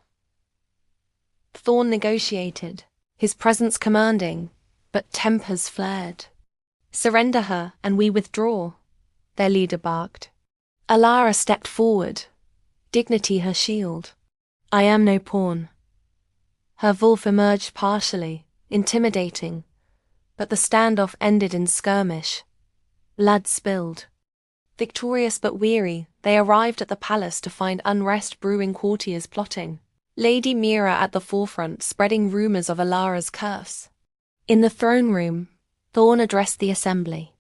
Thorn negotiated, his presence commanding, but tempers flared. "Surrender her, and we withdraw," their leader barked. Alara stepped forward, dignity her shield. "I am no pawn." Her wolf emerged partially, intimidating, but the standoff ended in skirmish. Blood spilled. Victorious but weary, they arrived at the palace to find unrest brewing, courtiers plotting. Lady Mira at the forefront, spreading rumors of Alara's curse. In the throne room, Thorn addressed the assembly.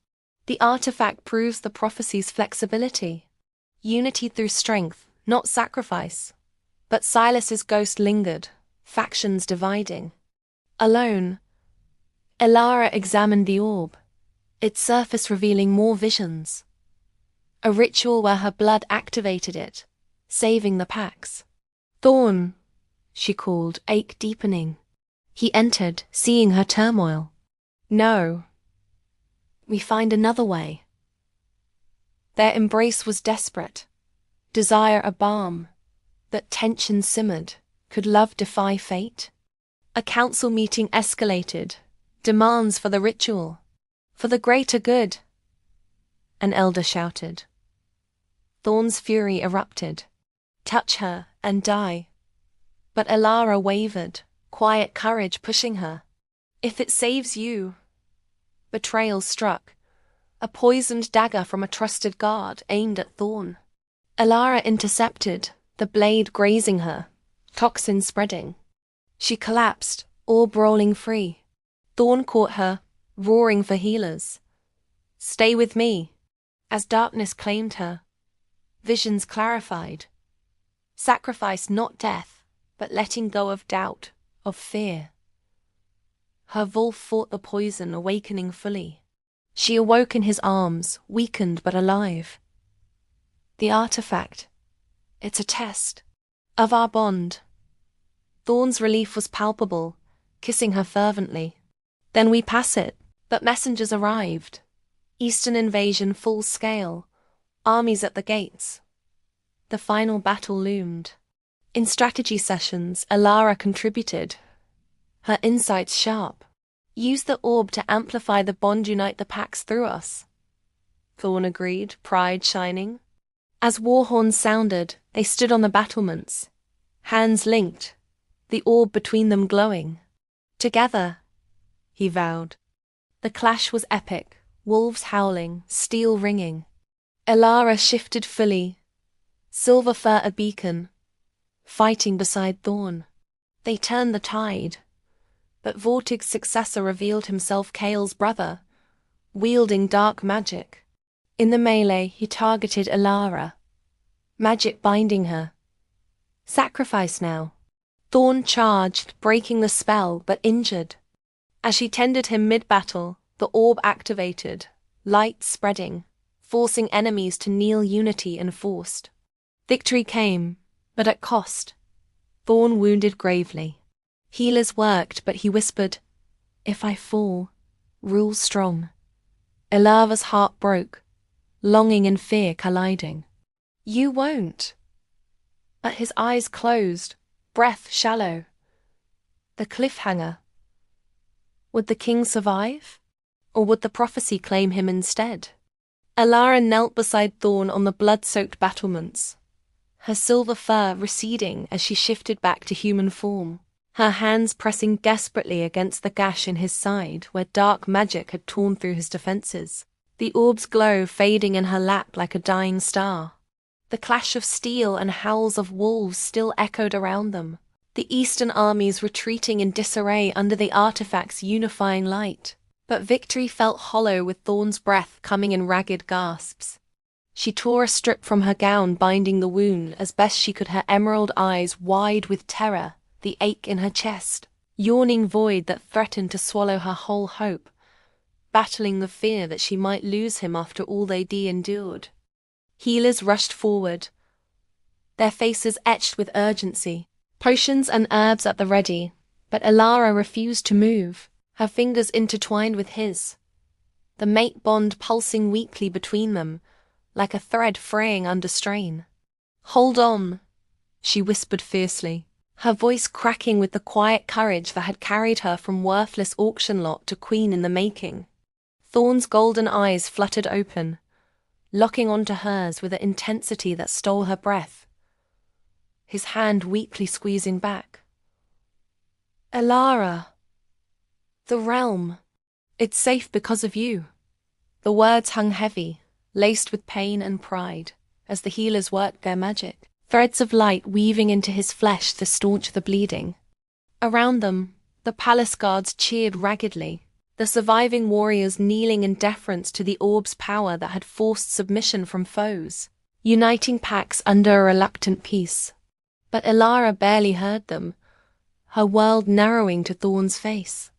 "The artifact proves the prophecy's flexibility. Unity through strength, not sacrifice." But Silas's ghost lingered, factions dividing. Alone, Alara examined the orb, its surface revealing more visions. A ritual where her blood activated it, saving the packs. "Thorn," she called, ache deepening. He entered, seeing her turmoil. "No. We find another way." Their embrace was desperate, desire a balm, but tension simmered. Could love defy fate? A council meeting escalated, demands for the ritual, for the greater good. An elder shouted. Thorn's fury erupted. "Touch her and die." But Alara wavered, quiet courage pushing her. "If it saves you." Betrayal struck, a poisoned dagger from a trusted guard aimed at Thorn. Alara intercepted, the blade grazing her, toxin spreading. She collapsed, orb rolling free. Thorn caught her, roaring for healers. "Stay with me." As darkness claimed her, visions clarified. Sacrifice not death, but letting go of doubt, of fear. Her wolf fought the poison, awakening fully. She awoke in his arms, weakened but alive. The artifact, it's a test of our bond. Thorn's relief was palpable, kissing her fervently. "Then we pass it." But messengers arrived. Eastern invasion full scale, armies at the gates. The final battle loomed. In strategy sessions, Alara contributed, her insights sharp. "Use the orb to amplify the bond, unite the packs through us." Thorn agreed, pride shining. As war horns sounded, they stood on the battlements, hands linked, the orb between them glowing. Together, he vowed. The clash was epic, wolves howling, steel ringing. Elara shifted fully, silver fur a beacon, fighting beside Thorn. They turned the tide, but Vortig's successor revealed himself Kael's brother, wielding dark magic. In the melee, he targeted Elara, magic binding her. Sacrifice now. Thorn charged, breaking the spell, but injured. As she tended him mid-battle, the orb activated, light spreading, forcing enemies to kneel unity enforced. Victory came, but at cost. Thorn wounded gravely. Healers worked, but he whispered, "If I fall, rule strong." Elara's heart broke, longing and fear colliding. "You won't." But his eyes closed, breath shallow. The cliffhanger. Would the king survive? Or would the prophecy claim him instead? Elara knelt beside Thorn on the blood-soaked battlements, her silver fur receding as she shifted back to human form, her hands pressing desperately against the gash in his side where dark magic had torn through his defenses, the orb's glow fading in her lap like a dying star. The clash of steel and howls of wolves still echoed around them, the eastern armies retreating in disarray under the artifact's unifying light. But victory felt hollow with Thorn's breath coming in ragged gasps. She tore a strip from her gown binding the wound as best she could, her emerald eyes wide with terror, the ache in her chest, yawning void that threatened to swallow her whole hope, battling the fear that she might lose him after all they'd endured. Healers rushed forward, their faces etched with urgency, potions and herbs at the ready, but Elara refused to move, her fingers intertwined with his, the mate bond pulsing weakly between them, like a thread fraying under strain. "Hold on," she whispered fiercely, her voice cracking with the quiet courage that had carried her from worthless auction lot to queen in the making. Thorn's golden eyes fluttered open, locking onto hers with an intensity that stole her breath, his hand weakly squeezing back. "Elara, the realm, it's safe because of you." The words hung heavy, laced with pain and pride, as the healers worked their magic, threads of light weaving into his flesh to staunch the bleeding. Around them, the palace guards cheered raggedly, the surviving warriors kneeling in deference to the orb's power that had forced submission from foes, uniting packs under a reluctant peace. But Elara barely heard them, her world narrowing to Thorn's face,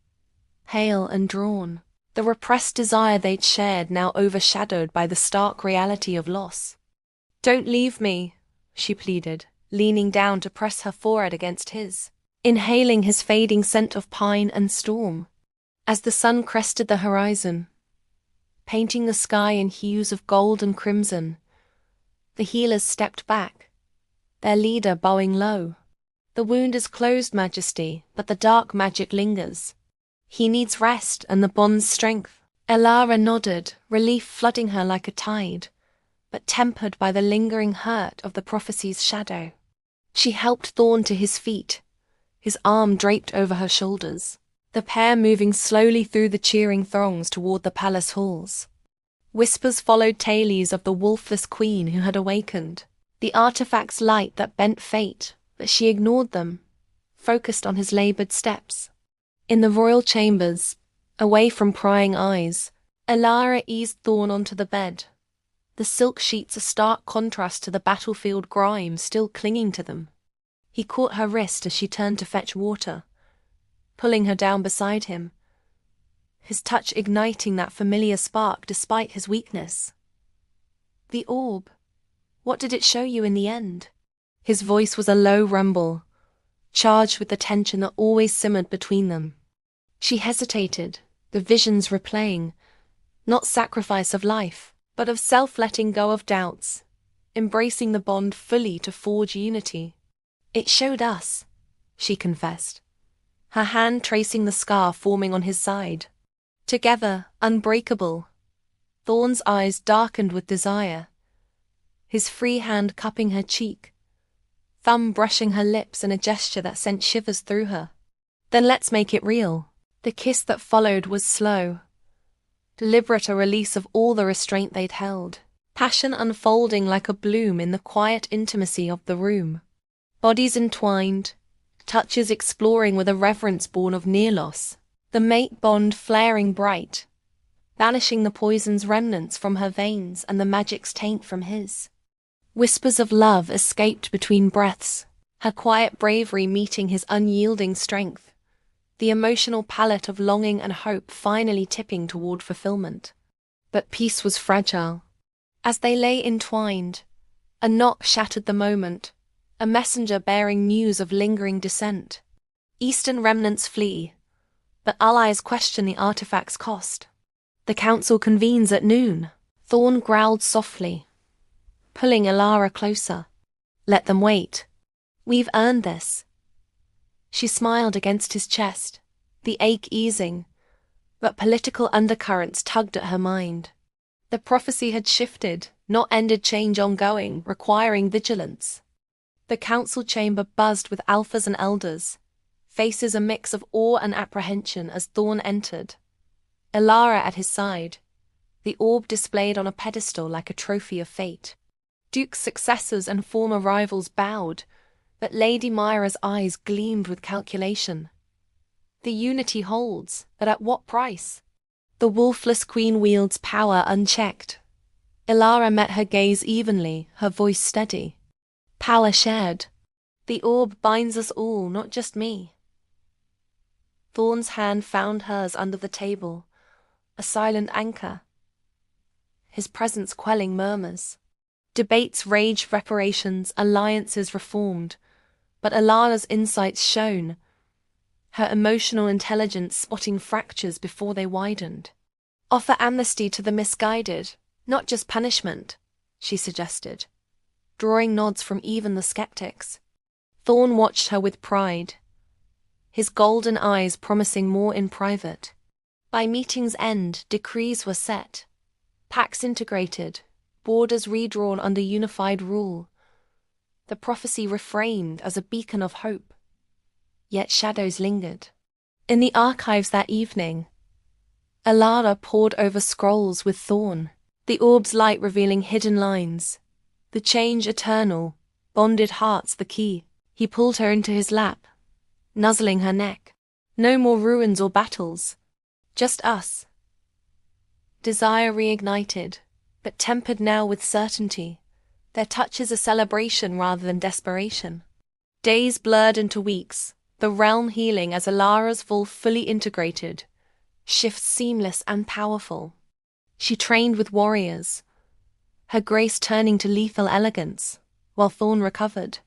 pale and drawn, the repressed desire they'd shared now overshadowed by the stark reality of loss. "Don't leave me," she pleaded, leaning down to press her forehead against his, inhaling his fading scent of pine and storm. As the sun crested the horizon, painting the sky in hues of gold and crimson, the healers stepped back, their leader bowing low. "The wound is closed, Majesty, but the dark magic lingers. He needs rest and the bond's strength." Elara nodded, relief flooding her like a tide, but tempered by the lingering hurt of the prophecy's shadow. She helped Thorn to his feet, his arm draped over her shoulders, the pair moving slowly through the cheering throngs toward the palace halls. Whispers followed tales of the wolfless queen who had awakened, the artifact's light that bent fate, but she ignored them, focused on his labored steps. In the royal chambers, away from prying eyes, Elara eased Thorn onto the bed, the silk sheets a stark contrast to the battlefield grime still clinging to them. He caught her wrist as she turned to fetch water, pulling her down beside him, his touch igniting that familiar spark despite his weakness. "The orb, what did it show you in the end?" His voice was a low rumble, charged with the tension that always simmered between them. She hesitated, the visions replaying, not sacrifice of life, but of self-letting go of doubts, embracing the bond fully to forge unity. "It showed us," she confessed, her hand tracing the scar forming on his side. Together, unbreakable. Thorn's eyes darkened with desire, his free hand cupping her cheek, thumb brushing her lips in a gesture that sent shivers through her. Then let's make it real. The kiss that followed was slow, deliberate, a release of all the restraint they'd held, passion unfolding like a bloom in the quiet intimacy of the room. Bodies entwined, touches exploring with a reverence born of near loss, the mate bond flaring bright, banishing the poison's remnants from her veins and the magic's taint from his. Whispers of love escaped between breaths, her quiet bravery meeting his unyielding strength, the emotional palette of longing and hope finally tipping toward fulfillment. But peace was fragile. As they lay entwined, a knock shattered the moment, a messenger bearing news of lingering dissent. Eastern remnants flee, but allies question the artifact's cost. The council convenes at noon. Thorn growled softly, pulling Elara closer. Let them wait. We've earned this. She smiled against his chest, the ache easing, but political undercurrents tugged at her mind. The prophecy had shifted, not ended, change ongoing, requiring vigilance. The council chamber buzzed with alphas and elders, faces a mix of awe and apprehension as Thorn entered. Elara at his side, the orb displayed on a pedestal like a trophy of fate. Duke's successors and former rivals bowed, but Lady Myra's eyes gleamed with calculation. The unity holds, but at what price? The wolfless queen wields power unchecked. Elara met her gaze evenly, her voice steady. Power shared. The orb binds us all, not just me. Thorn's hand found hers under the table, a silent anchor, his presence quelling murmurs. Debates raged, reparations, alliances reformed, but Alara's insights shone, her emotional intelligence spotting fractures before they widened. Offer amnesty to the misguided, not just punishment, she suggested, drawing nods from even the skeptics. Thorn watched her with pride, his golden eyes promising more in private. By meeting's end, decrees were set, pacts integrated, borders redrawn under unified rule. The prophecy reframed as a beacon of hope. Yet shadows lingered. In the archives that evening, Elara pored over scrolls with Thorn, the orb's light revealing hidden lines. The change eternal, bonded hearts the key. He pulled her into his lap, nuzzling her neck. No more ruins or battles, just us. Desire reignited, but tempered now with certainty. Their touch is a celebration rather than desperation. Days blurred into weeks, the realm healing as Alara's Vol fully integrated, shifts seamless and powerful. She trained with warriors, her grace turning to lethal elegance, while Thorn recovered.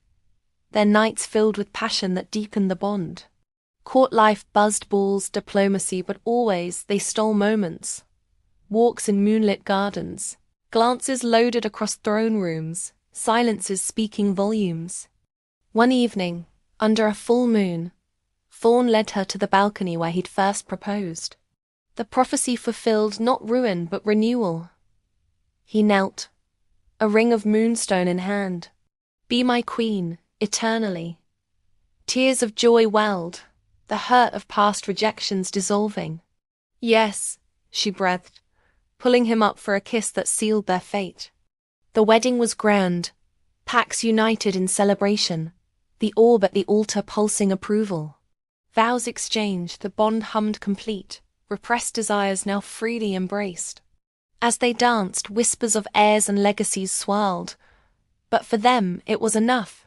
Their nights filled with passion that deepened the bond. Court life buzzed balls, diplomacy, but always they stole moments. Walks in moonlit gardens, glances loaded across throne rooms, silences speaking volumes. One evening, under a full moon, Thorn led her to the balcony where he'd first proposed. The prophecy fulfilled not ruin but renewal. He knelt, a ring of moonstone in hand. Be my queen, eternally. Tears of joy welled, the hurt of past rejections dissolving. Yes, she breathed, pulling him up for a kiss that sealed their fate. The wedding was grand, pacts united in celebration, the orb at the altar pulsing approval. Vows exchanged, the bond hummed complete, repressed desires now freely embraced. As they danced, whispers of heirs and legacies swirled, but for them it was enough.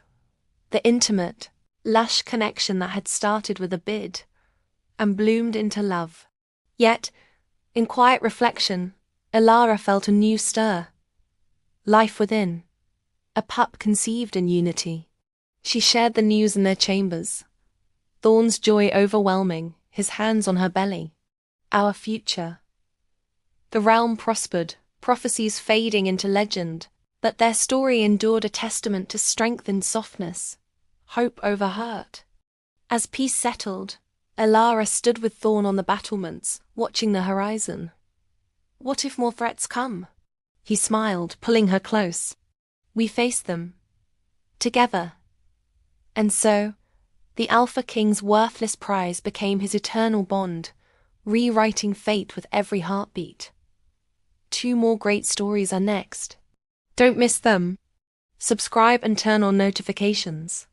The intimate, lush connection that had started with a bid and bloomed into love. Yet, in quiet reflection, Elara felt a new stir. Life within, a pup conceived in unity. She shared the news in their chambers, Thorn's joy overwhelming, his hands on her belly. Our future. The realm prospered, prophecies fading into legend, but their story endured a testament to strength in softness, hope over hurt. As peace settled, Elara stood with Thorn on the battlements, watching the horizon. What if more threats come? He smiled, pulling her close. We face them. Together. And so, the Alpha King's worthless prize became his eternal bond, rewriting fate with every heartbeat. 2 more great stories are next. Don't miss them. Subscribe and turn on notifications.